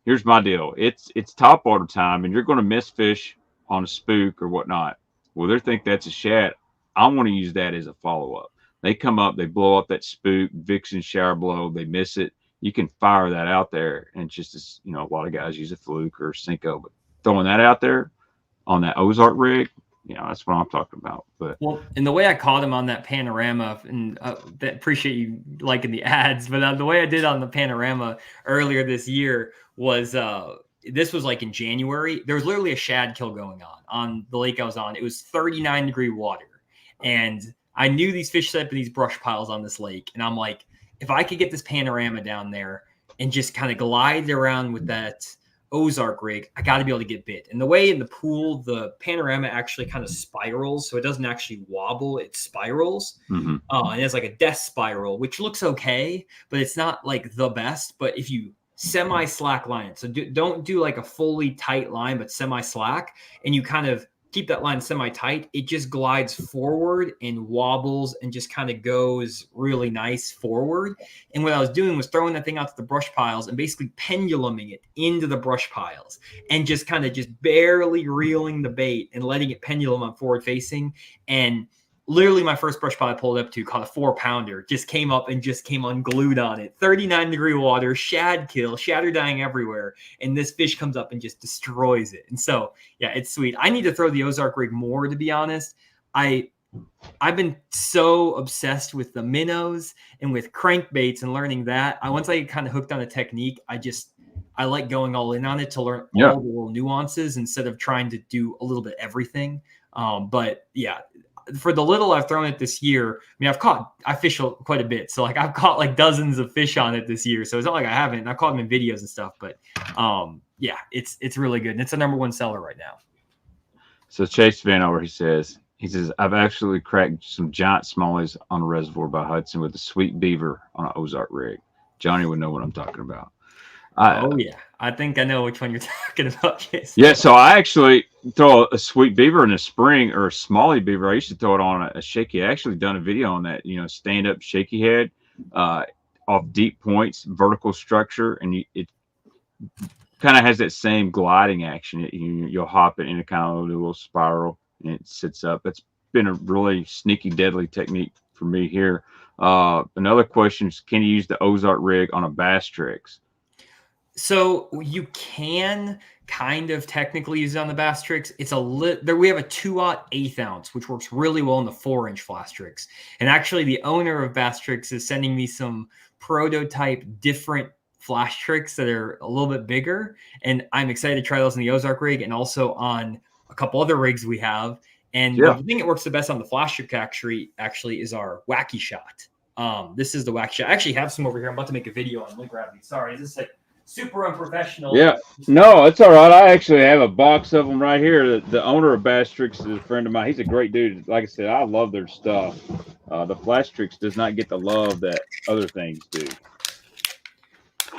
here's my deal. It's top water time, and you're going to miss fish on a spook or whatnot. Well, they think that's a shad. I want to use that as a follow-up. They come up, they blow up that spook, Vixen shower blow, they miss it. You can fire that out there, and just as a lot of guys use a fluke or a Cinco, but throwing that out there on that Ozark rig, that's what I'm talking about. But and the way I caught him on that panorama, and appreciate you liking the ads, but the way I did on the panorama earlier this year was this was like in January. There was literally a shad kill going on the lake I was on. It was 39-degree water, and I knew these fish set up in these brush piles on this lake, and I'm like, if I could get this panorama down there and just kind of glide around with that Ozark rig, I got to be able to get bit. And the way in the pool, the panorama actually kind of spirals, so it doesn't actually wobble, it spirals. And it's like a death spiral, which looks okay, but it's not like the best. But if you semi-slack line it, so don't do like a fully tight line, but semi-slack, and you kind of keep that line semi-tight, it just glides forward and wobbles and just kind of goes really nice forward. And what I was doing was throwing that thing out to the brush piles and basically penduluming it into the brush piles and just kind of just barely reeling the bait and letting it pendulum on forward facing. And literally my first brush pile I pulled up to caught a 4-pounder, just came up and just came unglued on it. 39-degree water, shad kill, shad are dying everywhere. And this fish comes up and just destroys it. And so, yeah, it's sweet. I need to throw the Ozark rig more, to be honest. I've been so obsessed with the minnows and with crankbaits and learning that. Once I kind of hooked on a technique, I like going all in on it to learn all the little nuances instead of trying to do a little bit everything. But yeah, for the little I've thrown it this year, I mean, I fish quite a bit. So like I've caught like dozens of fish on it this year. So it's not like I haven't. And I've caught them in videos and stuff, but yeah, it's really good. And it's a #1 seller right now. So Chase Vanover, he says, I've actually cracked some giant smallies on a reservoir by Hudson with a sweet beaver on an Ozark rig. Johnny would know what I'm talking about. Yeah. I think I know which one you're talking about, Chase. Yeah, so I actually throw a sweet beaver in the spring, or a smallie beaver. I used to throw it on a shaky. I actually done a video on that, stand up shaky head off deep points, vertical structure, and it kind of has that same gliding action. You'll hop it in a kind of a little spiral and it sits up. That's been a really sneaky, deadly technique for me here. Another question is, can you use the Ozark rig on a bass tricks? So you can kind of technically use it on the bass tricks. It's there. We have a 2/0 1/8 ounce, which works really well on the 4-inch flash tricks. And actually, the owner of Bass Tricks is sending me some prototype different flash tricks that are a little bit bigger, and I'm excited to try those on the Ozark rig and also on a couple other rigs we have. And the thing that works the best on the flash trick actually is our Wacky shot. This is the Wacky shot. I actually have some over here. I'm about to make a video on. Let me grab these. Sorry, this is like super unprofessional. Yeah, no, it's all right. I actually have a box of them right here. The owner of Bass Tricks is a friend of mine. He's a great dude. Like I said, I love their stuff. The Flash Tricks does not get the love that other things do.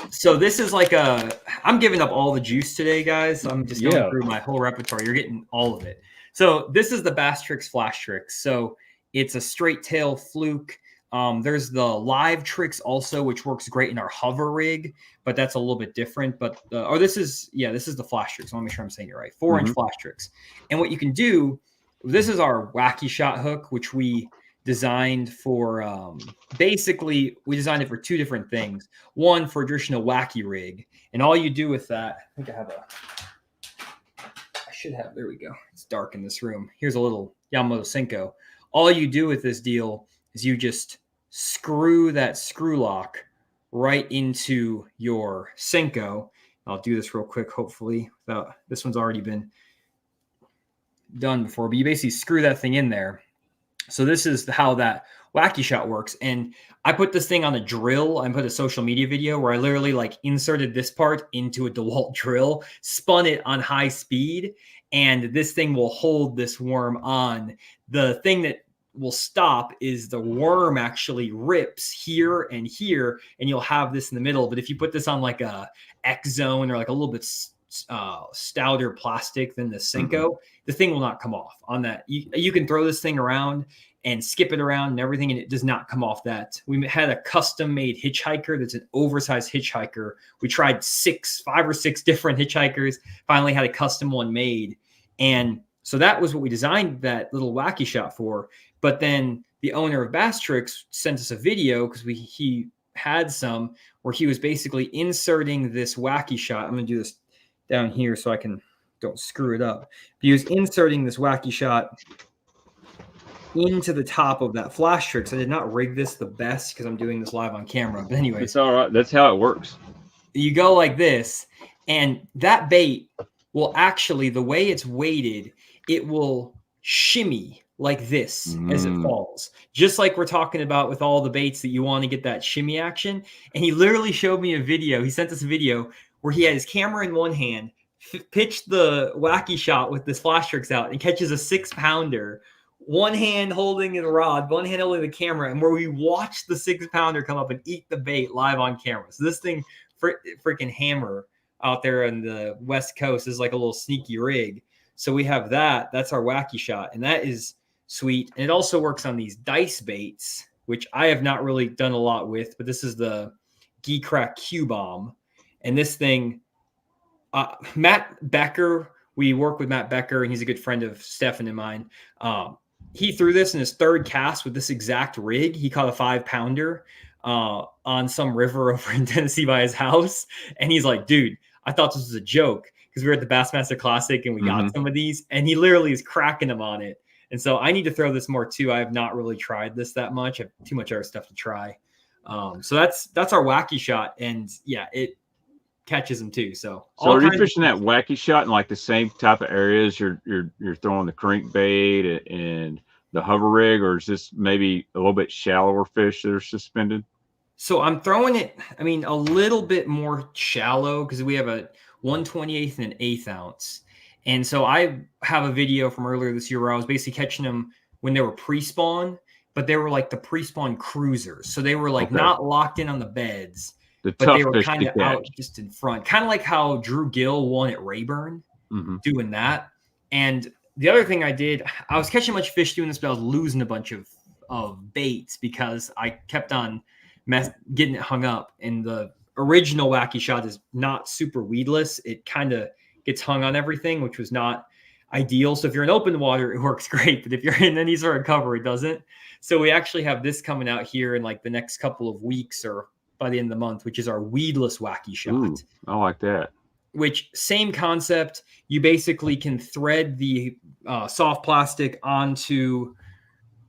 So this is like I'm giving up all the juice today, guys. I'm just going through my whole repertoire. You're getting all of it. So this is the Bass Tricks Flash Tricks. So it's a straight tail fluke. There's the live tricks also, which works great in our hover rig, but that's a little bit different. But this is the flash tricks. I want to make sure I'm saying it right. 4-inch flash tricks. And what you can do, this is our Wacky shot hook, which we designed for basically we designed it for two different things. One for traditional Wacky rig, and all you do with that, I think I should have, there we go. It's dark in this room. Here's a little Yamamoto Senko. All you do with this deal is you just screw that screw lock right into your Senko. I'll do this real quick, hopefully. This one's already been done before, but you basically screw that thing in there. So this is how that Wacky shot works. And I put this thing on a drill. I put a social media video where I literally like inserted this part into a DeWalt drill, spun it on high speed, and this thing will hold this worm on. The thing that will stop is the worm actually rips here, and you'll have this in the middle. But if you put this on like a X Zone or like a little bit stouter plastic than the Senko, the thing will not come off on that. You can throw this thing around and skip it around and everything, and it does not come off that. We had a custom made hitchhiker that's an oversized hitchhiker. We tried 5 or 6 different hitchhikers, finally had a custom one made. And so that was what we designed that little Wacky shot for. But then the owner of Bass Tricks sent us a video because he had some where he was basically inserting this Wacky shot. I'm going to do this down here so I don't screw it up. He was inserting this Wacky shot into the top of that flash trick. So I did not rig this the best because I'm doing this live on camera. But anyways, it's all right. That's how it works. You go like this, and that bait will actually, the way it's weighted, it will shimmy like this as it falls, just like we're talking about with all the baits that you want to get that shimmy action. And he literally showed me a video. He sent us a video where he had his camera in one hand, pitched the Wacky shot with this flash tricks out, and catches a 6-pounder, one hand holding the rod, one hand holding the camera, and where we watched the 6-pounder come up and eat the bait live on camera. So this thing freaking hammer out there on the West Coast is like a little sneaky rig. So we have that. That's our Wacky shot, and that is sweet. And it also works on these dice baits, which I have not really done a lot with, but this is the Gee Crack Q-Bomb. And this thing, Matt Becker, we work with Matt Becker, and he's a good friend of Stefan and mine. He threw this in his third cast with this exact rig. He caught a 5-pounder on some river over in Tennessee by his house. And he's like, dude, I thought this was a joke because we were at the Bassmaster Classic and we got some of these, and he literally is cracking them on it. And so I need to throw this more too. I have not really tried this that much. I have too much other stuff to try. So that's our Wacky shot, and yeah, it catches them too. So are you fishing that Wacky shot in like the same type of areas you're throwing the crankbait and the hover rig, or is this maybe a little bit shallower fish that are suspended? So I'm throwing it, I mean, a little bit more shallow because we have a 1/28 and an 1/8 ounce. And so I have a video from earlier this year where I was basically catching them when they were pre-spawn, but they were like the pre-spawn cruisers. So they were like not locked in on the beds, but they were kind of out just in front. Kind of like how Drew Gill won at Rayburn, doing that. And the other thing I did, I was catching much fish doing this, but I was losing a bunch of baits because I kept on getting it hung up. And the original Wacky shot is not super weedless. It kind of gets hung on everything, which was not, ideal. So if you're in open water, it works great. But if you're in any sort of cover, it doesn't. So we actually have this coming out here in like the next couple of weeks or by the end of the month, which is our weedless Wacky shot. Ooh, I like that. Which same concept. You basically can thread the soft plastic onto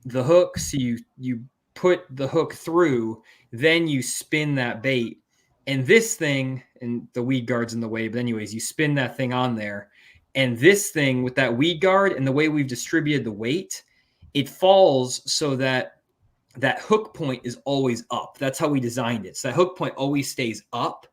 the hook. So you put the hook through, then you spin that bait. And this thing, and the weed guard's in the way, but anyways, you spin that thing on there. And this thing with that weed guard and the way we've distributed the weight, it falls so that that hook point is always up. That's how we designed it. So that hook point always stays up,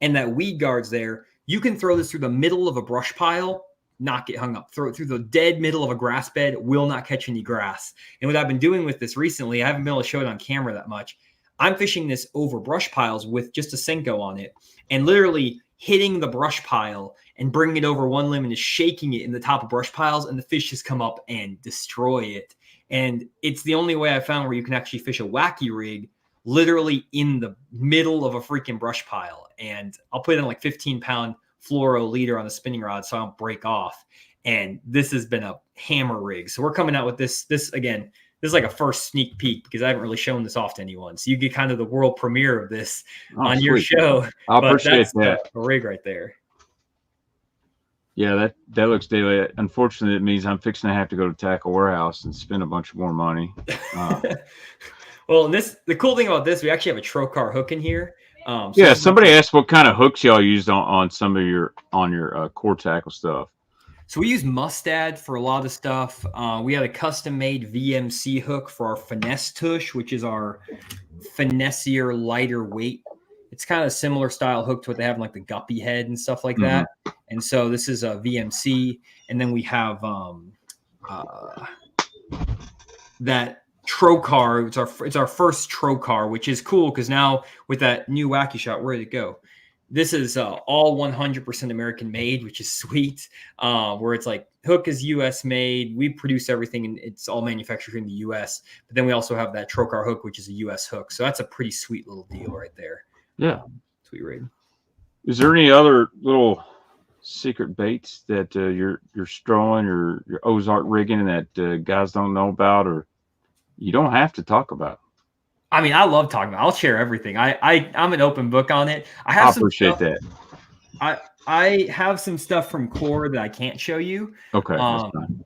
and that weed guard's there. You can throw this through the middle of a brush pile, not get hung up. Throw it through the dead middle of a grass bed, will not catch any grass. And what I've been doing with this recently, I haven't been able to show it on camera that much. I'm fishing this over brush piles with just a Senko on it and literally hitting the brush pile and bringing it over one limb and just shaking it in the top of brush piles, and the fish just come up and destroy it. And it's the only way I found where you can actually fish a Wacky rig literally in the middle of a freaking brush pile. And I'll put it in like 15-pound fluoro leader on the spinning rod so I don't break off. And this has been a hammer rig. So we're coming out with this again. This is like a first sneak peek because I haven't really shown this off to anyone. So you get kind of the world premiere of this on your show. I appreciate that. A rig right there. Yeah, that looks daily. Unfortunately, it means I'm fixing to have to go to Tackle Warehouse and spend a bunch more money. Well, the cool thing about this, we actually have a Trocar hook in here. So yeah, somebody asked what kind of hooks y'all used on some of your core tackle stuff. So we use Mustad for a lot of stuff. We had a custom-made VMC hook for our Finesse Tush, which is our finessier, lighter weight. It's kind of a similar style hook to what they have in like the guppy head and stuff like that. And so this is a VMC. And then we have that Trocar. It's our first Trocar, which is cool because now with that new Wacky shot, where did it go? This is all 100% American made, which is sweet. Where it's like hook is US made. We produce everything and it's all manufactured in the US. But then we also have that Trocar hook, which is a US hook. So that's a pretty sweet little deal right there. Yeah. Sweet rig. Is there any other little secret baits that you're strolling or your Ozark rigging that guys don't know about, or you don't have to talk about? I mean, I love talking about it. I'll share everything. I'm an open book on it. I appreciate that. I have some stuff from Core that I can't show you. Okay. That's fine.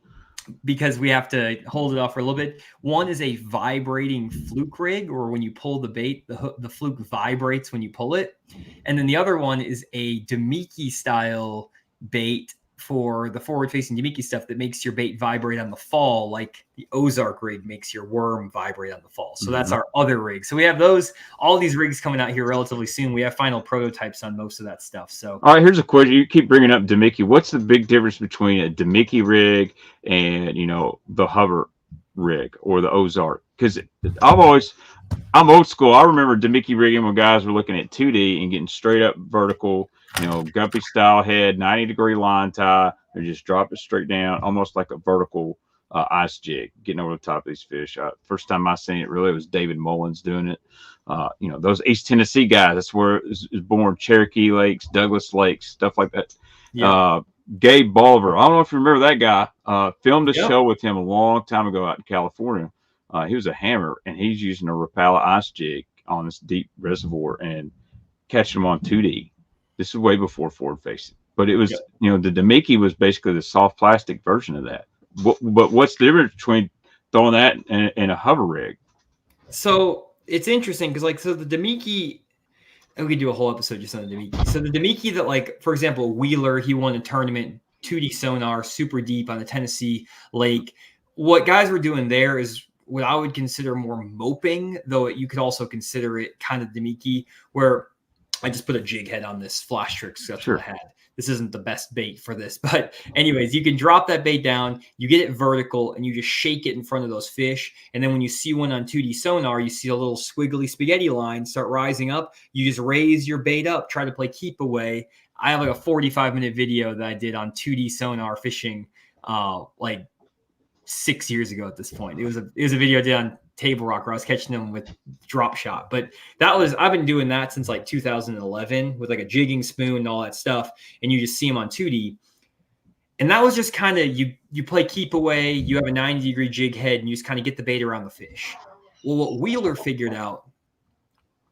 Because we have to hold it off for a little bit. One is a vibrating fluke rig, or when you pull the bait, the fluke vibrates when you pull it. And then the other one is a Demiki style bait for the forward-facing Demiki stuff that makes your bait vibrate on the fall, like the Ozark rig makes your worm vibrate on the fall. So that's our other rig. So we have all these rigs coming out here relatively soon. We have final prototypes on most of that stuff. So all right, here's a question. You keep bringing up Demiki. What's the big difference between a Demiki rig and the hover rig or the Ozark? Because I'm old school. I remember Demiki rigging when guys were looking at 2D and getting straight up vertical, guppy style head, 90-degree line tie, and just drop it straight down, almost like a vertical ice jig, getting over the top of these fish. First time I seen it, really, it was David Mullins doing it. Those East Tennessee guys, that's where it was born. Cherokee Lakes, Douglas Lakes, stuff like that. Yeah. Gabe Bolivar, I don't know if you remember that guy. Filmed a show with him a long time ago out in California. He was a hammer, and he's using a Rapala ice jig on this deep reservoir and catching them on 2D. This is way before forward facing, but it was, the Demiki was basically the soft plastic version of that. But what's the difference between throwing that and a hover rig? So it's interesting because, the Demiki, and we could do a whole episode just on the Demiki. So the Demiki that, for example, Wheeler, he won a tournament, 2D sonar, super deep on the Tennessee Lake. What guys were doing there is what I would consider more moping, though you could also consider it kind of Demiki, where I just put a jig head on this flash trick because that's what I had. This isn't the best bait for this, but anyways, you can drop that bait down, you get it vertical, and you just shake it in front of those fish. And then when you see one on 2D sonar, you see a little squiggly spaghetti line start rising up. You just raise your bait up, try to play keep away. I have a 45-minute video that I did on 2D sonar fishing 6 years ago at this point. It was a video I did on Table Rock where I was catching them with drop shot. But I've been doing that since 2011 with a jigging spoon and all that stuff. And you just see them on 2D. And that was just kind of, you play keep away, you have a 90-degree jig head, and you just kind of get the bait around the fish. Well, what Wheeler figured out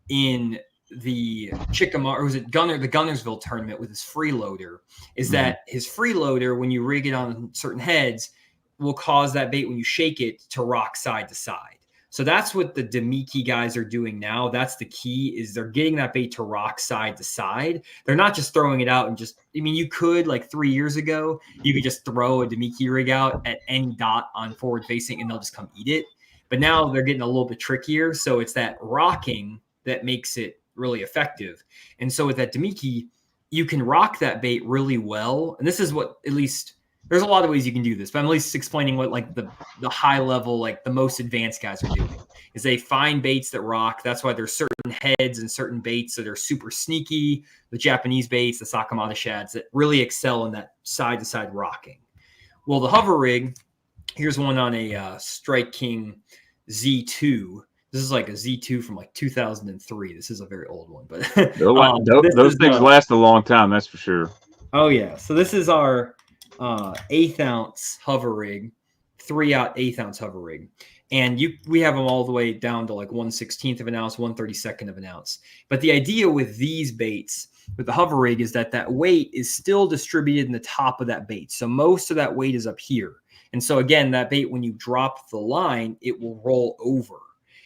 in the Chickamauga, or was it the Gunnersville tournament with his freeloader, is that his freeloader, when you rig it on certain heads, will cause that bait, when you shake it, to rock side to side. So that's what the Demiki guys are doing now. That's the key, is they're getting that bait to rock side to side. They're not just throwing it out and just, I mean, you could, like 3 years ago, you could just throw a Demiki rig out at any dot on forward facing and they'll just come eat it. But now they're getting a little bit trickier. So it's that rocking that makes it really effective. And so with that Demiki, you can rock that bait really well. And this is what, at least, there's a lot of ways you can do this, but I'm at least explaining what like the high level, like the most advanced guys are doing, is they find baits that rock. That's why there's certain heads and certain baits that are super sneaky. The Japanese baits, the Sakamata shads, that really excel in that side to side rocking. Well, the hover rig, here's one on a Strike King Z2. This is like a Z2 from like 2003. This is a very old one, but those things last a long time. That's for sure. Oh yeah. So this is our 1/8 ounce hover rig, 3/0 1/8 ounce hover rig. And we have them all the way down to like 1/16 of an ounce, 1/32 of an ounce. But the idea with these baits, with the hover rig, is that weight is still distributed in the top of that bait. So most of that weight is up here. And so again, that bait, when you drop the line, it will roll over.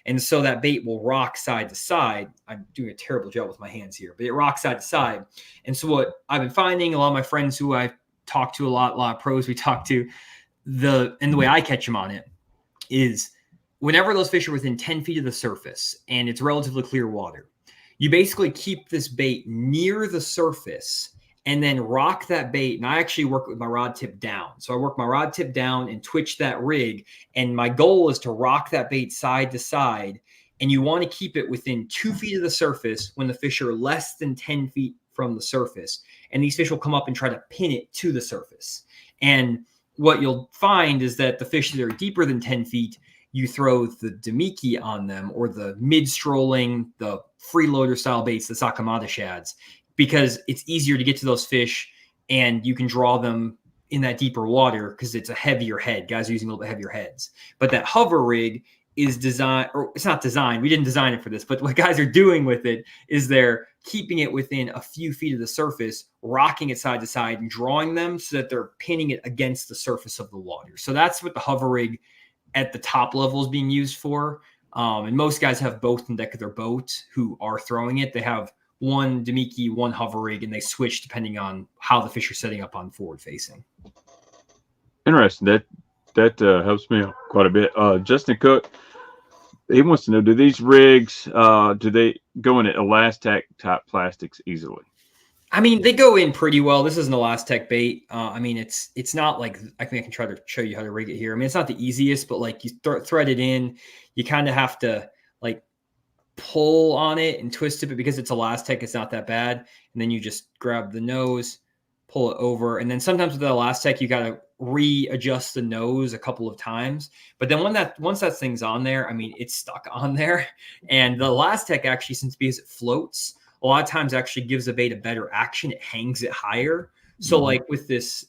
And so that bait will rock side to side. I'm doing a terrible job with my hands here, but it rocks side to side. And so what I've been finding, a lot of my friends who I've talked to, a lot of pros we talk to, and the way I catch them on it is whenever those fish are within 10 feet of the surface and it's relatively clear water, you basically keep this bait near the surface and then rock that bait. And I actually work with my rod tip down. So I work my rod tip down and twitch that rig. And my goal is to rock that bait side to side. And you want to keep it within 2 feet of the surface when the fish are less than 10 feet from the surface. And these fish will come up and try to pin it to the surface. And what you'll find is that the fish that are deeper than 10 feet, you throw the Demiki on them, or the mid-strolling, the freeloader style baits, the Sakamata shads, because it's easier to get to those fish and you can draw them in that deeper water because it's a heavier head. Guys are using a little bit heavier heads. But that hover rig is designed, or it's not designed, we didn't design it for this, but what guys are doing with it is they're keeping it within a few feet of the surface, rocking it side to side and drawing them so that they're pinning it against the surface of the water. So that's what the hover rig at the top level is being used for. And most guys have both in the deck of their boat who are throwing it. They have one Demiki, one hover rig, and they switch depending on how the fish are setting up on forward facing. Interesting. That helps me quite a bit. Justin Cook, he wants to know, do these rigs, do they go into Elastec type plastics easily? I mean, they go in pretty well. This is an Elastec bait. I mean, it's not like, I think I can try to show you how to rig it here. I mean, it's not the easiest, but like you thread it in, you kind of have to like pull on it and twist it, but because it's Elastec, it's not that bad. And then you just grab the nose, pull it over. And then sometimes with the Elastec, you got to readjust the nose a couple of times. But then once that thing's on there, I mean, it's stuck on there. And the Elastec actually, because it floats, a lot of times actually gives the bait a better action. It hangs it higher. So like with this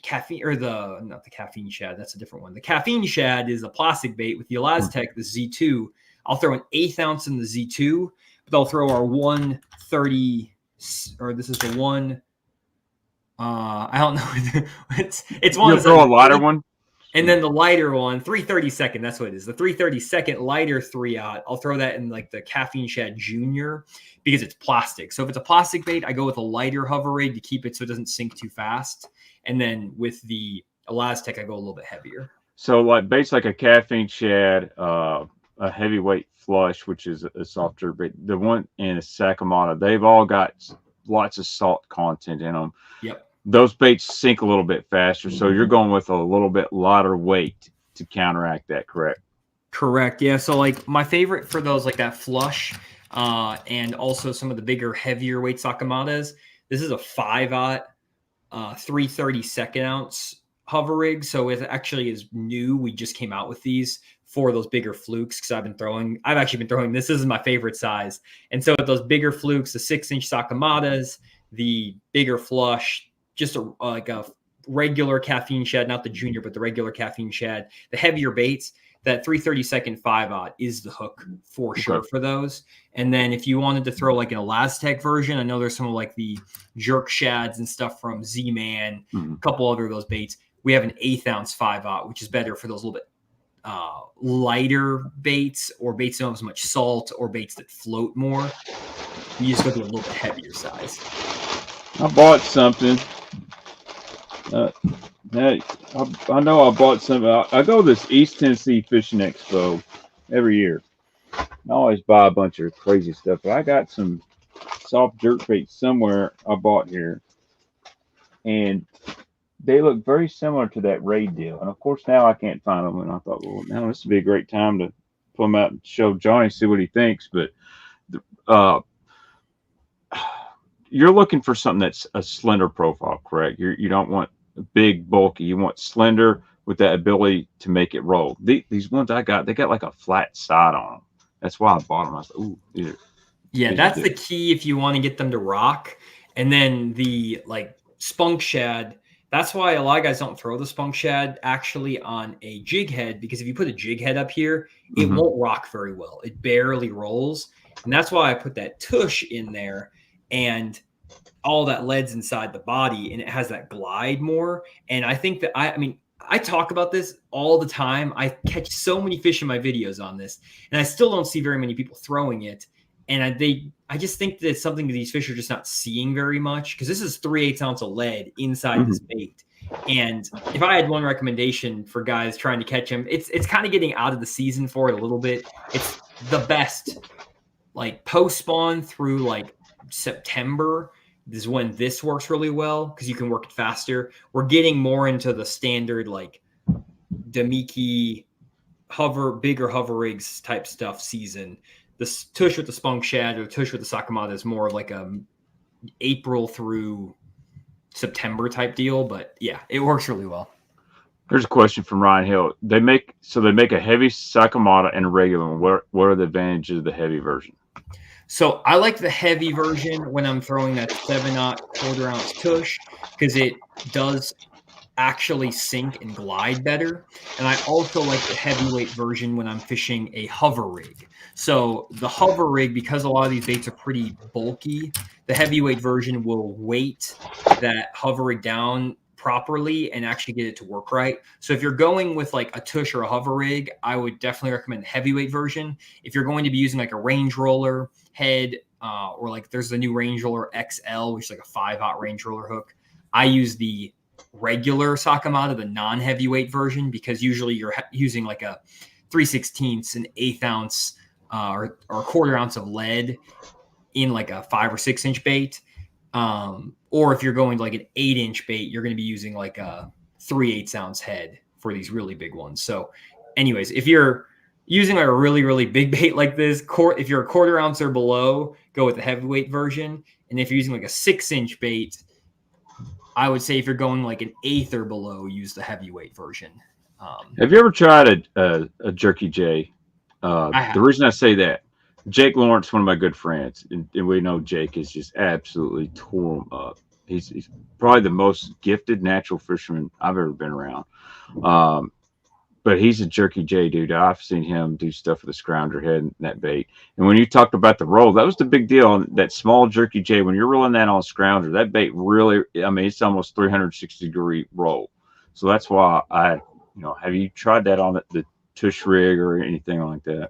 caffeine, or not the caffeine shad, that's a different one. The caffeine shad is a plastic bait. With the Elastec, the Z2, I'll throw an 1/8 ounce in the Z2, but I'll throw our 130, or this is the one. I don't know. It's one. You'll throw a lighter one, and then the lighter one, 3/32. That's what it is. The 3/32 lighter 3/0. I'll throw that in like the Caffeine Shad Junior because it's plastic. So if it's a plastic bait, I go with a lighter hover rig to keep it so it doesn't sink too fast. And then with the Elastec, I go a little bit heavier. So like baits like a Caffeine Shad, a heavyweight flush, which is a softer bait, the one in a Sakamata, they've all got lots of salt content in them. Yep. Those baits sink a little bit faster, so you're going with a little bit lighter weight to counteract that, correct? Correct, yeah. So like my favorite for those, like that flush, and also some of the bigger, heavier weight Sakamatas, this is a 5/0, 3/32 ounce hover rig. So it actually is new. We just came out with these for those bigger flukes because I've actually been throwing, this is my favorite size. And so with those bigger flukes, the 6-inch Sakamatas, the bigger flush, just like a regular caffeine shad, not the junior, but the regular caffeine shad, the heavier baits, that 332nd 5/0 is the hook for sure for those. And then if you wanted to throw like an Elastec version, I know there's some of like the jerk shads and stuff from Z-Man, a couple other of those baits. We have an 1/8 ounce 5/0, which is better for those little bit lighter baits, or baits that don't have as much salt, or baits that float more. You just go to a little bit heavier size. I bought something. Hey, I know I bought some. I go to this East Tennessee Fishing Expo every year. I always buy a bunch of crazy stuff, but I got some soft jerk baits somewhere I bought here, and they look very similar to that raid deal. And of course, now I can't find them. And I thought, well, now this would be a great time to pull them out and show Johnny, see what he thinks. But you're looking for something that's a slender profile, correct? You don't want big, bulky. You want slender with that ability to make it roll. These ones I got, they got like a flat side on them. That's why I bought them. I was like, ooh, these that's the key if you want to get them to rock. And then the like spunk shad, that's why a lot of guys don't throw the spunk shad actually on a jig head, because if you put a jig head up here, it won't rock very well. It barely rolls. And that's why I put that tush in there, and all that lead's inside the body, and it has that glide more. And I think that I talk about this all the time. I catch so many fish in my videos on this, and I still don't see very many people throwing it. And I just think that it's something that these fish are just not seeing very much, because this is 3/8 ounce of lead inside this bait. And if I had one recommendation for guys trying to catch him, it's kind of getting out of the season for it a little bit. It's the best like post spawn through like September. This is when this works really well, because you can work it faster. We're getting more into the standard like Demiki bigger hover rigs type stuff season. The tush with the spunk shad or the tush with the sakamata is more like a April through September type deal. But yeah, it works really well. Here's a question from Ryan Hill. They make a heavy sakamata and a regular one. What are the advantages of the heavy version? So I like the heavy version when I'm throwing that 7/0 1/4 ounce tush, because it does actually sink and glide better. And I also like the heavyweight version when I'm fishing a hover rig. So the hover rig, because a lot of these baits are pretty bulky, the heavyweight version will weight that hover rig down properly and actually get it to work right. So if you're going with like a tush or a hover rig, I would definitely recommend the heavyweight version. If you're going to be using like a range roller head, or like there's the new range roller XL, which is like a 5/0 range roller hook, I use the regular sakamata, the non-heavyweight version, because usually you're using like a 3/16 an 1/8 ounce or 1/4 ounce of lead in like a 5 or 6 inch bait. Or if you're going to like an 8-inch bait, you're going to be using like a 3/8 ounce head for these really big ones. So anyways, if you're using like a really, really big bait like this, if you're a 1/4 ounce or below, go with the heavyweight version. And if you're using like a 6-inch bait, I would say if you're going like an 1/8 or below, use the heavyweight version. Have you ever tried a jerky J? The reason I say that, Jake Lawrence, one of my good friends, and we know Jake is just absolutely tore him up. He's probably the most gifted natural fisherman I've ever been around. But he's a jerky J dude. I've seen him do stuff with a scrounger head and that bait. And when you talked about the roll, that was the big deal on that small jerky J. When you're rolling that on a scrounger, that bait really, it's almost 360-degree roll. So that's why have you tried that on the tush rig or anything like that?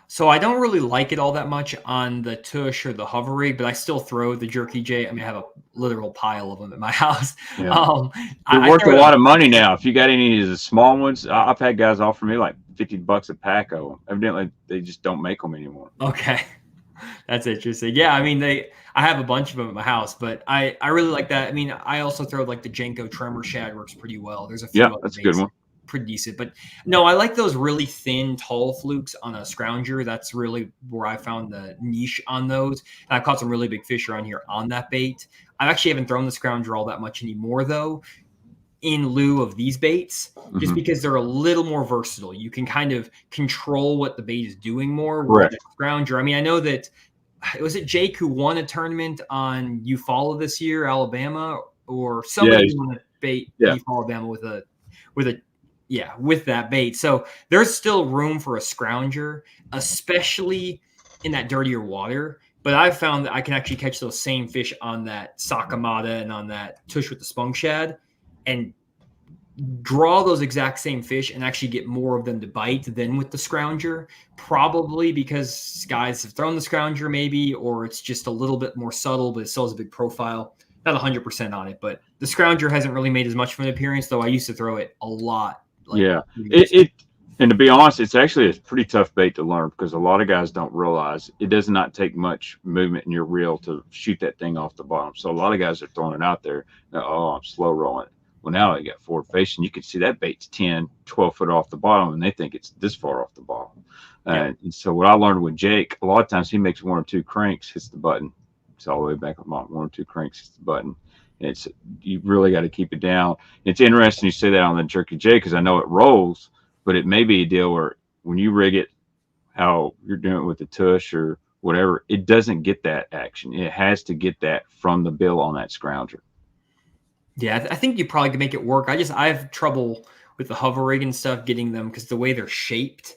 So I don't really like it all that much on the tush or the hover rig, but I still throw the jerky J. I mean, I have a literal pile of them at my house. Yeah. They're worth a lot of money now. If you got any of the small ones, I've had guys offer me like $50 a pack of them. Evidently, they just don't make them anymore. Okay. That's interesting. Yeah, I mean, I have a bunch of them at my house, but I really like that. I mean, I also throw like the Jenko Tremor shad, works pretty well. There's a few other that's a good one. Pretty decent, but no, I like those really thin, tall flukes on a scrounger. That's really where I found the niche on those. And I caught some really big fish around here on that bait. I actually haven't thrown the scrounger all that much anymore, though, in lieu of these baits, just because they're a little more versatile. You can kind of control what the bait is doing more with the scrounger. I mean, I know that was it Jake who won a tournament on Eufaula this year, Alabama, or somebody won a bait, Yeah. beef Alabama with that bait. So there's still room for a scrounger, especially in that dirtier water. But I've found that I can actually catch those same fish on that Sakamata and on that Tush with the spunk shad, and draw those exact same fish and actually get more of them to bite than with the scrounger, probably because guys have thrown the scrounger maybe, or it's just a little bit more subtle, but it still has a big profile. Not 100% on it, but the scrounger hasn't really made as much of an appearance, though I used to throw it a lot. Yeah. And to be honest, it's actually a pretty tough bait to learn, because a lot of guys don't realize it does not take much movement in your reel to shoot that thing off the bottom. So a lot of guys are throwing it out there. Oh, I'm slow rolling. Well, now they got forward facing. You can see that bait's 10, 12 foot off the bottom, and they think it's this far off the bottom. And so what I learned with Jake, a lot of times he makes 1 or 2 cranks, hits the button. It's all the way back up, 1 or 2 cranks, hits the button. And you really got to keep it down. It's interesting you say that on the Jerky J, because I know it rolls, but it may be a deal where when you rig it, how you're doing it with the Tush or whatever, it doesn't get that action. It has to get that from the bill on that scrounger. Yeah, I think you probably could make it work. I have trouble with the hover rig and stuff, getting them, because the way they're shaped,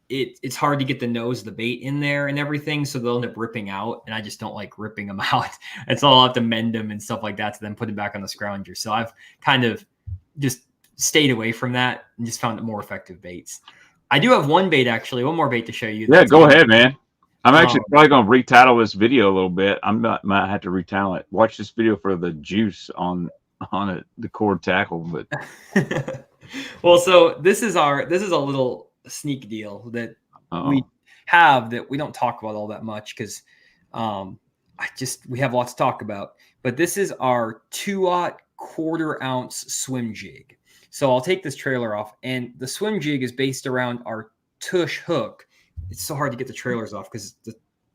it's hard to get the nose of the bait in there and everything, so they'll end up ripping out, and I just don't like ripping them out. It's all, I'll have to mend them and stuff like that to then put it back on the scrounger. So I've kind of just stayed away from that and just found it more effective baits. I do have one more bait to show you. Yeah, go ahead, man. I'm actually probably going to retitle this video a little bit. Might have to retitle it. Watch this video for the juice on the cord tackle, but well, so this is a little sneak deal that we have that we don't talk about all that much, because we have lots to talk about. But this is our 2/0 1/4 ounce swim jig. So I'll take this trailer off, and the swim jig is based around our Tush hook. It's so hard to get the trailers off because the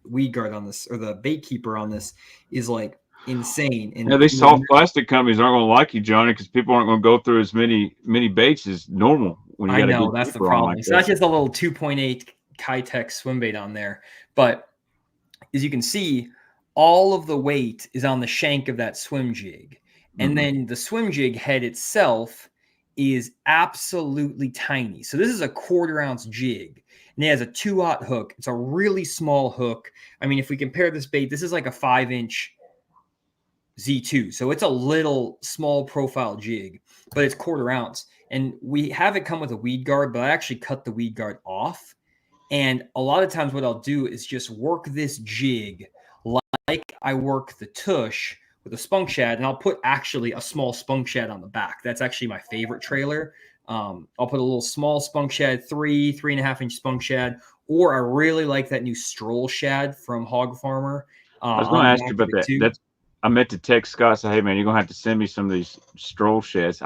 weed guard on this, or the bait keeper on this, is like insane. And yeah, these soft plastic companies aren't going to like you, Johnny, because people aren't going to go through as many baits as normal. When you I know that's the problem. So that's just a little 2.8 Kitech swim bait on there. But as you can see, all of the weight is on the shank of that swim jig. And then the swim jig head itself is absolutely tiny. So this is a 1/4 ounce jig, and it has a 2/0 hook. It's a really small hook. I mean, if we compare this bait, this is like a 5-inch Z2. So it's a little small profile jig, but it's 1/4 ounce. And we have it come with a weed guard, but I actually cut the weed guard off. And a lot of times what I'll do is just work this jig like I work the Tush with a spunk shad, and I'll put actually a small spunk shad on the back. That's actually my favorite trailer. I'll put a little small spunk shad, 3.5-inch spunk shad, or I really like that new stroll shad from Hog Farmer. I was going to ask you about that. I meant to text Scott, say, hey man, you're going to have to send me some of these stroll shads.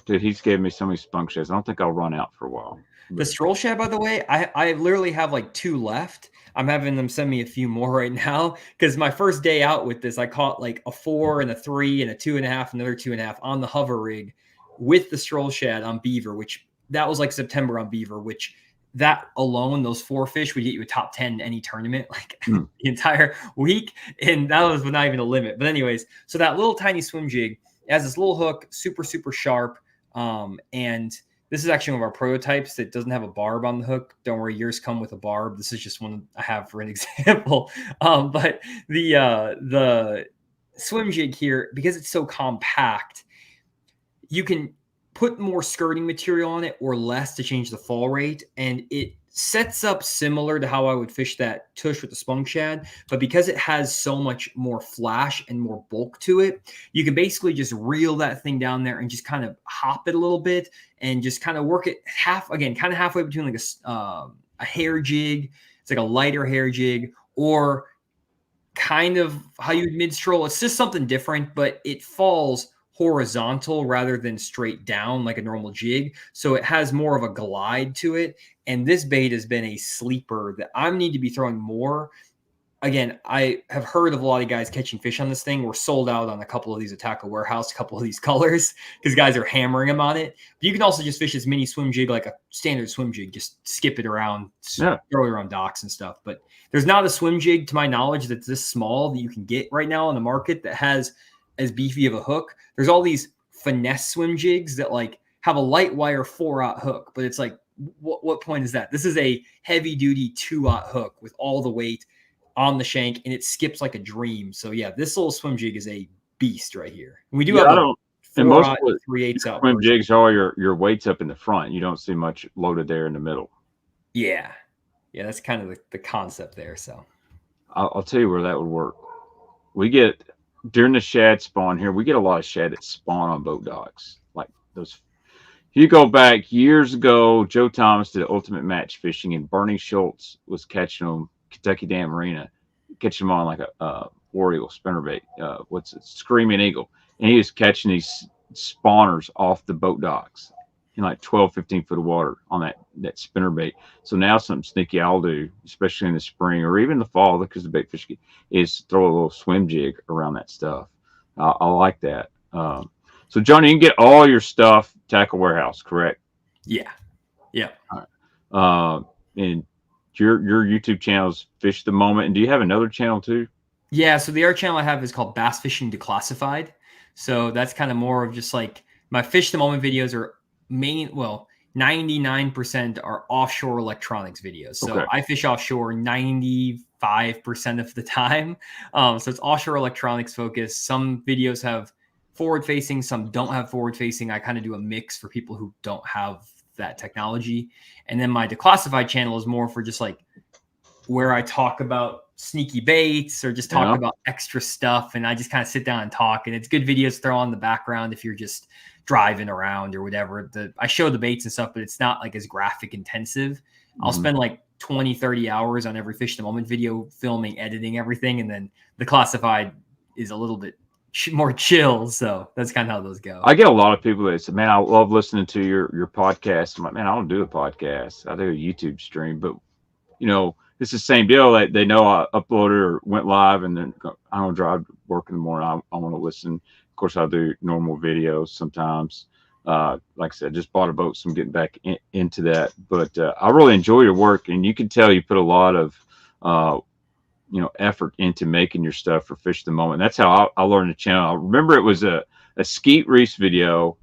Dude, he's gave me so many spunk shads. I don't think I'll run out for a while. The stroll shad, by the way, I literally have like 2 left. I'm having them send me a few more right now, because my first day out with this, I caught like a 4 and a 3 and a 2.5, another 2.5 on the hover rig with the stroll shad on beaver, which that was like September on beaver, which that alone, those 4 fish would get you a top 10 in any tournament, like the entire week. And that was not even a limit. But anyways, so that little tiny swim jig has this little hook, super, super sharp. And this is actually one of our prototypes that doesn't have a barb on the hook. Don't worry, yours come with a barb. This is just one I have for an example. But the swim jig here, because it's so compact, you can put more skirting material on it or less to change the fall rate. And it sets up similar to how I would fish that Tush with the spunk shad. But because it has so much more flash and more bulk to it, you can basically just reel that thing down there and just kind of hop it a little bit and just kind of work it kind of halfway between like a hair jig. It's like a lighter hair jig, or kind of how you would mid stroll. It's just something different, but it falls horizontal rather than straight down like a normal jig. So it has more of a glide to it. And this bait has been a sleeper that I need to be throwing more. Again, I have heard of a lot of guys catching fish on this thing. We're sold out on a couple of these at Tackle Warehouse, a couple of these colors, because guys are hammering them on it. But you can also just fish this mini swim jig like a standard swim jig. Just skip it around, throw it around docks and stuff. But there's not a swim jig, to my knowledge, that's this small that you can get right now on the market that has as beefy of a hook. There's all these finesse swim jigs that like have a light wire 4/0 hook, but it's like, what point is that? This is a heavy duty 2/0 hook with all the weight on the shank, and it skips like a dream. So yeah, this little swim jig is a beast right here. And we do have a and most 3/8 out swim jigs are your weights up in the front. You don't see much loaded there in the middle. Yeah, that's kind of the concept there. So I'll tell you where that would work. We get during the shad spawn here, we get a lot of shad that spawn on boat docks. Like those. If you go back years ago, Joe Thomas did ultimate match fishing, and Jonny Schultz was catching them, Kentucky Dam Marina, catching them on like a war eagle spinnerbait. What's it? Screaming eagle. And he was catching these spawners off the boat docks in like 12, 15 foot of water on that spinnerbait. So now something sneaky I'll do, especially in the spring or even the fall, because the bait fish is throw a little swim jig around that stuff. I like that. So Johnny, you can get all your stuff Tackle Warehouse, correct? Yeah. All right. And your YouTube channel is Fish the Moment. And do you have another channel too? Yeah. So the other channel I have is called Bass Fishing Declassified. So that's kind of more of just like my Fish the Moment videos are 99% are offshore electronics videos. So Okay. I fish offshore 95% of the time. So it's offshore electronics focused. Some videos have forward facing, some don't have forward facing. I kind of do a mix for people who don't have that technology. And then my Declassified channel is more for just like where I talk about sneaky baits or just talk about extra stuff. And I just kind of sit down and talk, and it's good videos to throw on the background if you're just driving around or whatever. I show the baits and stuff, but it's not like as graphic intensive. I'll spend like 20, 30 hours on every Fish the Moment video, filming, editing everything. And then the Classified is a little bit more chill. So that's kind of how those go. I get a lot of people that say, man, I love listening to your podcast. I'm like, man, I don't do a podcast. I do a YouTube stream. But, you know, it's the same deal. They know I uploaded or went live, and then I don't drive to work in the morning. I want to listen. Of course, I do normal videos sometimes. Like I said, just bought a boat, so I'm getting back into that. But I really enjoy your work, and you can tell you put a lot of effort into making your stuff for Fish the Moment. That's how I learned the channel. I remember it was a Skeet Reese video,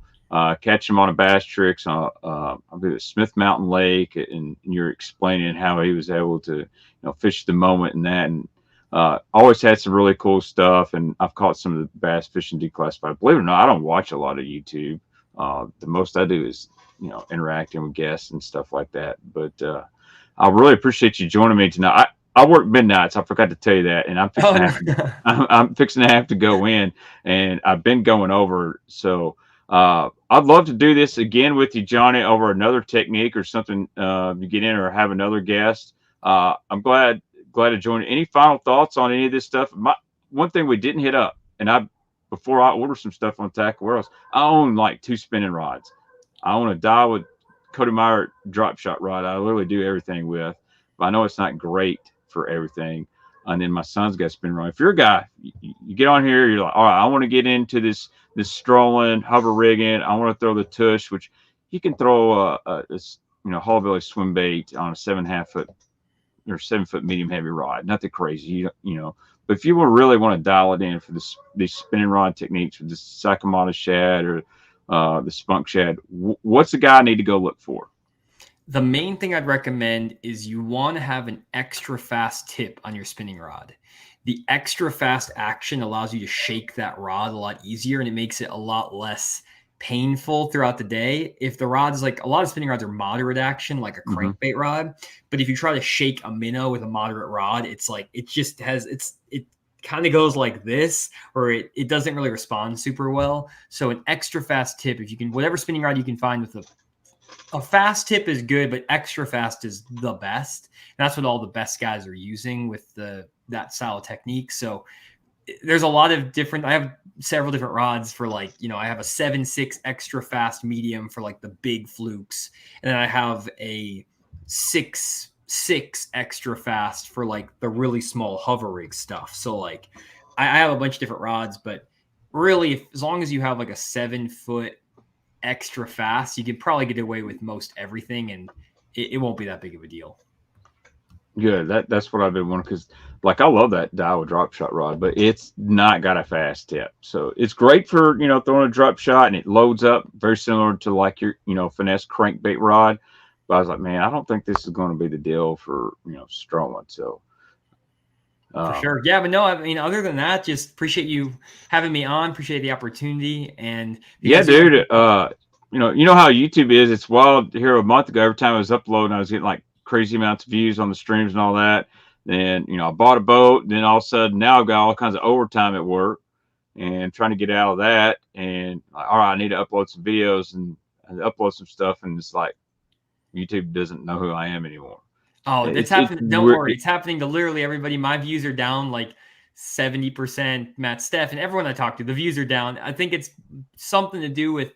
catching him on a bass tricks on I believe Smith Mountain Lake, and you're explaining how he was able to fish the moment and that, and always had some really cool stuff. And I've caught some of the bass fishing declassified. Believe it or not, I don't watch a lot of YouTube. The most I do is interacting with guests and stuff like that. But I really appreciate you joining me tonight. I work midnights. I forgot to tell you that, and I'm fixing to have to go in, and I've been going over. So I'd love to do this again with you, Johnny, over another technique or something. You get in or have another guest. I'm glad to join. Any final thoughts on any of this stuff? One thing we didn't hit up, and before I order some stuff on Tackle Warehouse, I own like 2 spinning rods. I own a Daiwa Cody Meyer drop shot rod. I literally do everything with, but I know it's not great for everything. And then my son's got a spin rod. If you're a guy, you get on here, you're like, all right, I want to get into this strolling, hover rigging. I want to throw the Tush, which you can throw a hollow belly swim bait on a 7.5 foot or 7 foot medium heavy rod. Nothing crazy, But if you really want to dial it in for these spinning rod techniques with the Sakamata shad or the spunk shad, what's the guy need to go look for? The main thing I'd recommend is you want to have an extra fast tip on your spinning rod. The extra fast action allows you to shake that rod a lot easier, and it makes it a lot less painful throughout the day. If the rod's like, a lot of spinning rods are moderate action, like a crankbait rod, but if you try to shake a minnow with a moderate rod, it's like, it kind of goes like this, or it doesn't really respond super well. So an extra fast tip, if you can, whatever spinning rod you can find with a fast tip is good, but extra fast is the best. And that's what all the best guys are using with that style of technique. So there's a lot of different, I have several different rods for I have a 7.6 extra fast medium for like the big flukes. And then I have a 6.6 extra fast for like the really small hover rig stuff. So like I have a bunch of different rods, but really as long as you have like a 7 foot extra fast, you can probably get away with most everything, and it won't be that big of a deal. Good. That's what I've been wanting because, like, I love that Daiwa drop shot rod, but it's not got a fast tip. So it's great for throwing a drop shot and it loads up very similar to like your finesse crankbait rod. But I was like, man, I don't think this is going to be the deal for Strowman. So For um, sure. Yeah, but no, I mean, other than that, just appreciate you having me on. Appreciate the opportunity. And if you yeah, guys do dude. You know how YouTube is. It's wild. Here a month ago, every time I was uploading, I was getting like crazy amounts of views on the streams and all that. Then I bought a boat. Then all of a sudden, now I've got all kinds of overtime at work and trying to get out of that. And like, all right, I need to upload some videos and upload some stuff. And it's like YouTube doesn't know who I am anymore. Oh, that's It's happening. Don't worry. It's happening to literally everybody. My views are down like 70%. Matt, Steph, and everyone I talk to, the views are down. I think it's something to do with,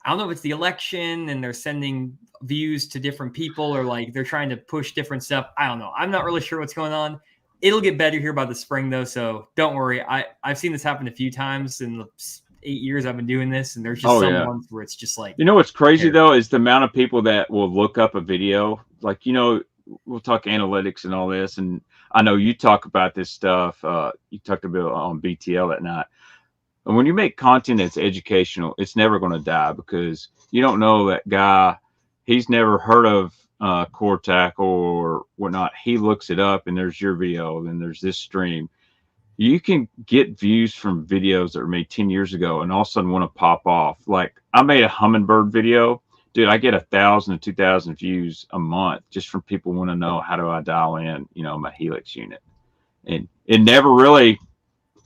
I don't know if it's the election and they're sending views to different people or like they're trying to push different stuff. I don't know. I'm not really sure what's going on. It'll get better here by the spring though. So don't worry. I've seen this happen a few times in the 8 years I've been doing this. And there's just some yeah. months where it's just like, What's crazy though is the amount of people that will look up a video. Like, we'll talk analytics and all this, and I know you talk about this stuff. You talked about on BTL that night. And when you make content that's educational, it's never going to die because you don't know that guy. He's never heard of core tackle or whatnot. He looks it up, and there's your video, and there's this stream. You can get views from videos that were made 10 years ago and all of a sudden want to pop off. Like I made a hummingbird video. Dude, I get 1,000 to 2,000 views a month just from people want to know how do I dial in, my Helix unit. And it never really,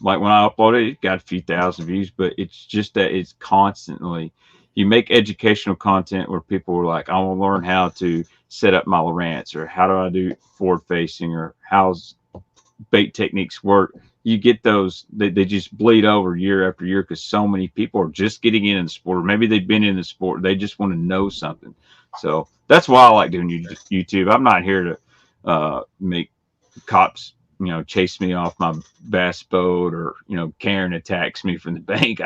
like when I uploaded it got a few thousand views, but it's just that it's constantly, you make educational content where people are like, I want to learn how to set up my Lowrance or how do I do forward facing or how's bait techniques work. You get those, they just bleed over year after year because so many people are just getting in the sport, or maybe they've been in the sport, they just want to know something. So that's why I like doing YouTube. I'm not here to make cops chase me off my bass boat, or Karen attacks me from the bank.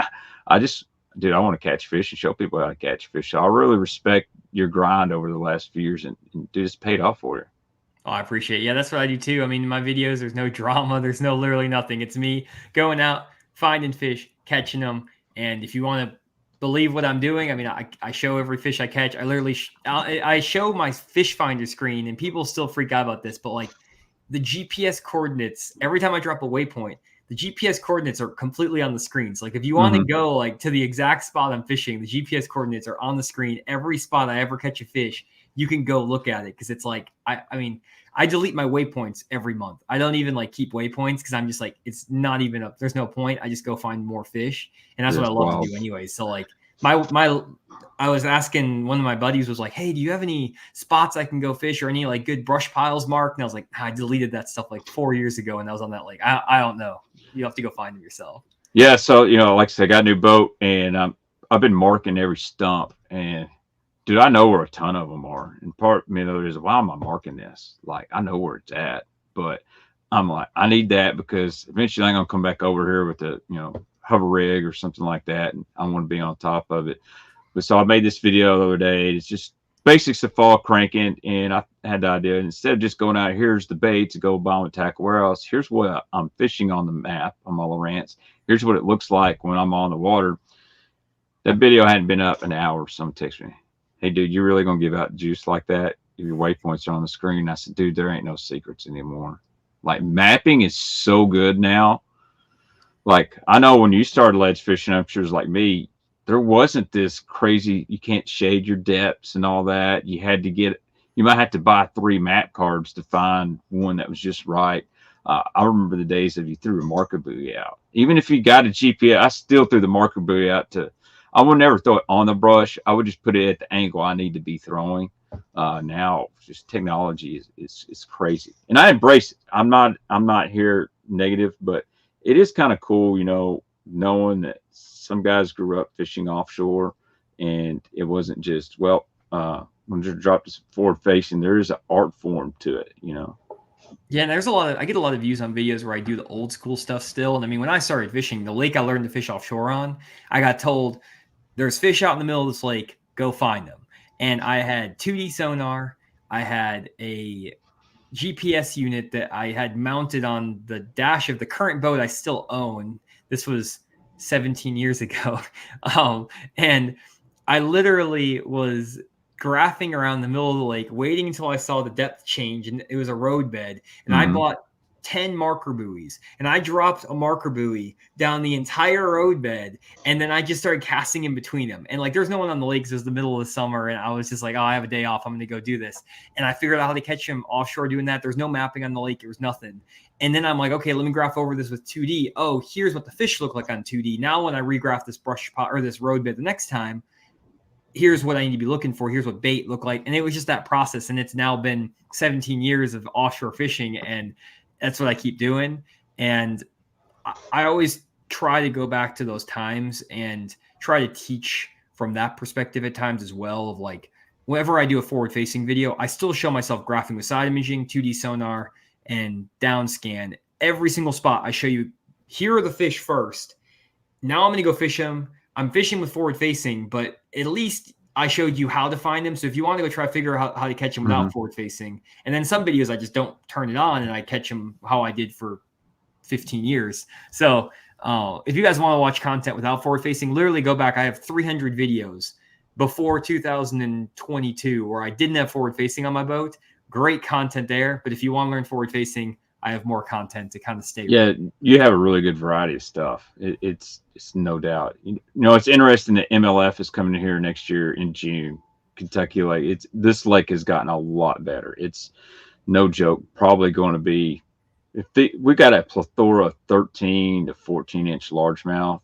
I just, dude, I want to catch fish and show people how to catch fish. So I really respect your grind over the last few years, and dude, it's paid off for you. Oh, I appreciate it. Yeah, that's what I do too. I mean, in my videos, there's no drama. There's no literally nothing. It's me going out, finding fish, catching them. And if you want to believe what I'm doing, I mean, I show every fish I catch. I literally, I show my fish finder screen and people still freak out about this, but like the GPS coordinates, every time I drop a waypoint, the GPS coordinates are completely on the screens. Like if you want to go like to the exact spot I'm fishing, the GPS coordinates are on the screen. Every spot I ever catch a fish, you can go look at it. Cause it's like, I mean, I delete my waypoints every month. I don't even like keep waypoints because I'm just like, it's not even up. There's no point. I just go find more fish. And that's what I love to do anyway. So like I was asking, one of my buddies was like, hey, do you have any spots I can go fish or any like good brush piles marked? And I was like, I deleted that stuff like 4 years ago. And I was on that lake. I don't know. You have to go find them yourself. Yeah. So, like I said, I got a new boat and I've been marking every stump, and dude, I know where a ton of them are. And part of me though is, why am I marking this? Like, I know where it's at, but I'm like, I need that because eventually I'm going to come back over here with a, hover rig or something like that. And I want to be on top of it. But so I made this video the other day. It's just basics of fall cranking. And I had the idea, instead of just going out, here's the bait to go bomb and tackle warehouse, here's what I'm fishing on the map on my Lowrance. Here's what it looks like when I'm on the water. That video hadn't been up an hour. Someone texted me, hey, dude, you really going to give out juice like that? Your waypoints are on the screen. I said, dude, there ain't no secrets anymore. Like, mapping is so good now. Like, I know when you started ledge fishing, I'm sure it's like me, there wasn't this crazy, you can't shade your depths and all that. You might have to buy 3 map cards to find one that was just right. I remember the days of you threw a marker buoy out. Even if you got a GPS, I still threw the marker buoy out I would never throw it on the brush. I would just put it at the angle I need to be throwing. Now, just technology is crazy, and I embrace it. I'm not here negative, but it is kind of cool, knowing that some guys grew up fishing offshore, and it wasn't just when you drop this forward facing, there is an art form to it, Yeah, and I get a lot of views on videos where I do the old school stuff still. And I mean, when I started fishing, the lake I learned to fish offshore on, I got told there's fish out in the middle of this lake, go find them. And I had 2D sonar, I had a GPS unit that I had mounted on the dash of the current boat I still own. This was 17 years ago. And I literally was graphing around the middle of the lake, waiting until I saw the depth change, and it was a road bed. And I bought 10 marker buoys, and I dropped a marker buoy down the entire road bed, and then I just started casting in between them. And like, there's no one on the lake because it was the middle of the summer, and I was just like, oh, I have a day off, I'm going to go do this. And I figured out how to catch them offshore doing that. There's no mapping on the lake. It was nothing. And then I'm like, okay, let me graph over this with 2D. Oh, here's what the fish look like on 2D. Now when I regraph this brush pot or this road bed the next time, here's what I need to be looking for. Here's what bait look like. And it was just that process. And it's now been 17 years of offshore fishing, and that's what I keep doing. And I always try to go back to those times and try to teach from that perspective at times as well. Of like, whenever I do a forward facing video, I still show myself graphing with side imaging, 2D sonar, and down scan. Every single spot I show you, here are the fish first. Now I'm going to go fish them. I'm fishing with forward facing, but at least I showed you how to find them. So if you want to go try to figure out how to catch them without forward facing, and then some videos I just don't turn it on and I catch them how I did for 15 years. So if you guys want to watch content without forward facing, literally go back. I have 300 videos before 2022 where I didn't have forward facing on my boat. Great content there. But if you want to learn forward facing, I have more content to kind of stay. Yeah, you have a really good variety of stuff. It's no doubt. You know, it's interesting that MLF is coming here next year in June. Kentucky Lake. This lake has gotten a lot better. It's no joke. Probably going to be, we got a plethora of 13 to 14-inch largemouth.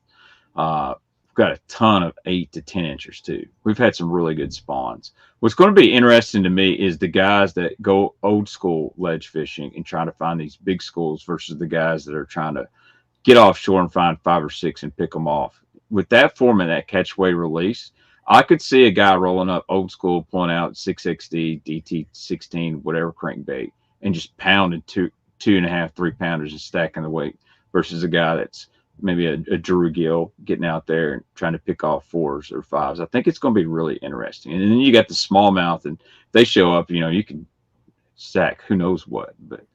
We've got a ton of 8 to 10 inchers too. We've had some really good spawns. What's going to be interesting to me is the guys that go old school ledge fishing and trying to find these big schools versus the guys that are trying to get offshore and find 5 or 6 and pick them off. With that format, that catchway release, I could see a guy rolling up old school, pulling out 6XD, DT16, whatever crankbait, and just pounding 2.5, 3 pounders and stacking the weight versus a guy that's maybe a Drew Gill getting out there and trying to pick off 4s or 5s. I think it's going to be really interesting. And then you got the smallmouth, and they show up, you know, you can sack who knows what. But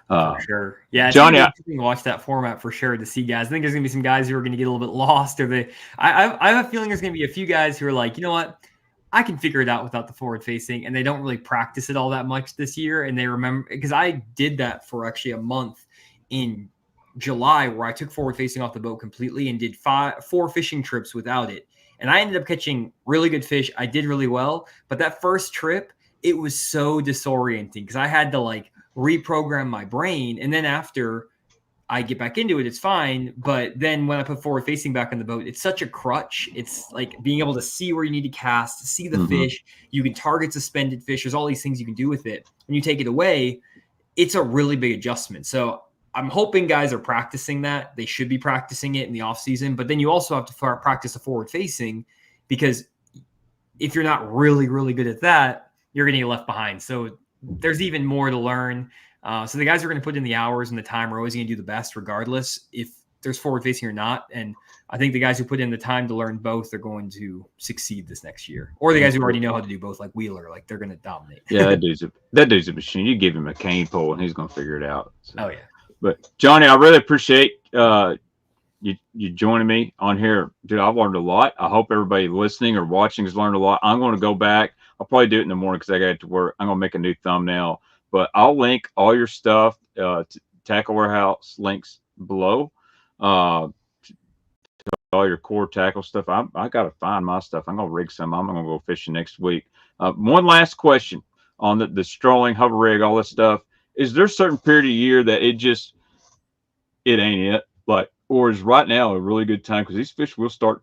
for sure. Yeah, Johnny, I watch that format for sure to see guys. I think there's going to be some guys who are going to get a little bit lost, or I have a feeling there's going to be a few guys who are like, you know what, I can figure it out without the forward facing, and they don't really practice it all that much this year. And they remember, because I did that for actually a month in July, where I took forward facing off the boat completely and did 4 fishing trips without it. And I ended up catching really good fish. I did really well. But that first trip, it was so disorienting because I had to like reprogram my brain. And then after I get back into it, it's fine. But then when I put forward facing back on the boat, it's such a crutch. It's like being able to see where you need to cast, to see the fish. You can target suspended fish. There's all these things you can do with it. When you take it away, it's a really big adjustment. So I'm hoping guys are practicing that. They should be practicing it in the off season, but then you also have to practice the forward facing, because if you're not really, really good at that, you're going to get left behind. So there's even more to learn. So the guys who are going to put in the hours and the time are always going to do the best regardless if there's forward facing or not. And I think the guys who put in the time to learn both are going to succeed this next year. Or the guys who already know how to do both, like Wheeler, like they're going to dominate. Yeah, that dude's a machine. You give him a cane pole and he's going to figure it out. So. Oh yeah. But Johnny, I really appreciate you joining me on here, dude. I've learned a lot. I hope everybody listening or watching has learned a lot. I'm going to go back. I'll probably do it in the morning because I got to work. I'm going to make a new thumbnail, but I'll link all your stuff to Tackle Warehouse links below. All your core tackle stuff. I got to find my stuff. I'm going to rig some. I'm going to go fishing next week. One last question on the strolling, hover rig, all this stuff. Is there a certain period of year that it ain't it? Like, or is right now a really good time? Because these fish will start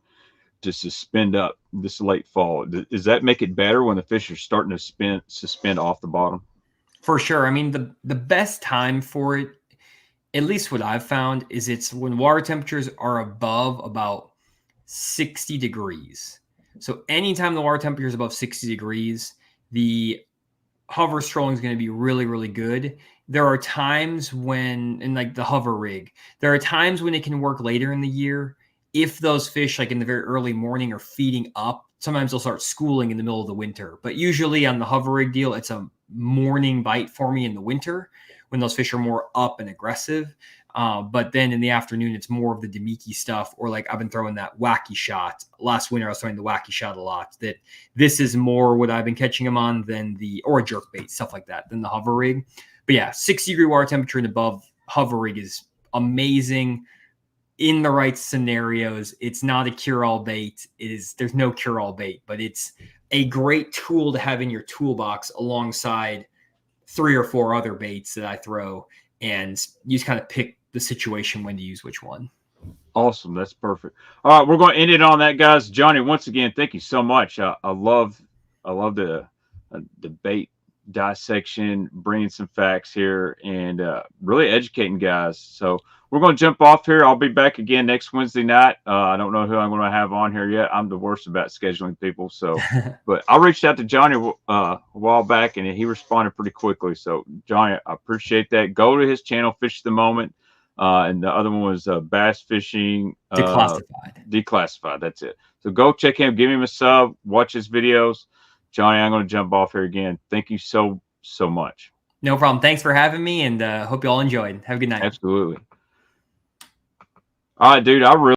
to suspend up this late fall. Does that make it better when the fish are starting to suspend off the bottom? For sure. I mean, the best time for it, at least what I've found, is it's when water temperatures are above about 60 degrees. So anytime the water temperature is above 60 degrees, the hover strolling is going to be really, really good. There are times when, in like the hover rig, there are times when it can work later in the year. If those fish, like in the very early morning, are feeding up, sometimes they'll start schooling in the middle of the winter. But usually on the hover rig deal, it's a morning bite for me in the winter when those fish are more up and aggressive. But then in the afternoon, it's more of the Demiki stuff, or like I've been throwing that Wacky shot. Last winter, I was throwing the Wacky shot a lot. That this is more what I've been catching them on than or a jerk bait, stuff like that, than the hover rig. But yeah, 60-degree water temperature and above, hover rig is amazing in the right scenarios. It's not a cure-all bait. There's no cure-all bait, but it's a great tool to have in your toolbox alongside 3 or 4 other baits that I throw, and you just kind of pick the situation when to use which one. Awesome. That's perfect. All right, we're going to end it on that, guys. Jonny, once again, thank you so much. I love the bait dissection, bringing some facts here, and really educating guys. So we're going to jump off here. I'll be back again next Wednesday night. I don't know who I'm going to have on here yet. I'm the worst about scheduling people. So, but I reached out to Jonny a while back, and he responded pretty quickly. So, Jonny, I appreciate that. Go to his channel, Fish the Moment. And the other one was Bass Fishing Declassified. That's it. So go check him, give him a sub, watch his videos. Jonny, I'm going to jump off here again. Thank you so much. No problem. Thanks for having me, and hope you all enjoyed. Have a good night. Absolutely. All right, dude. I really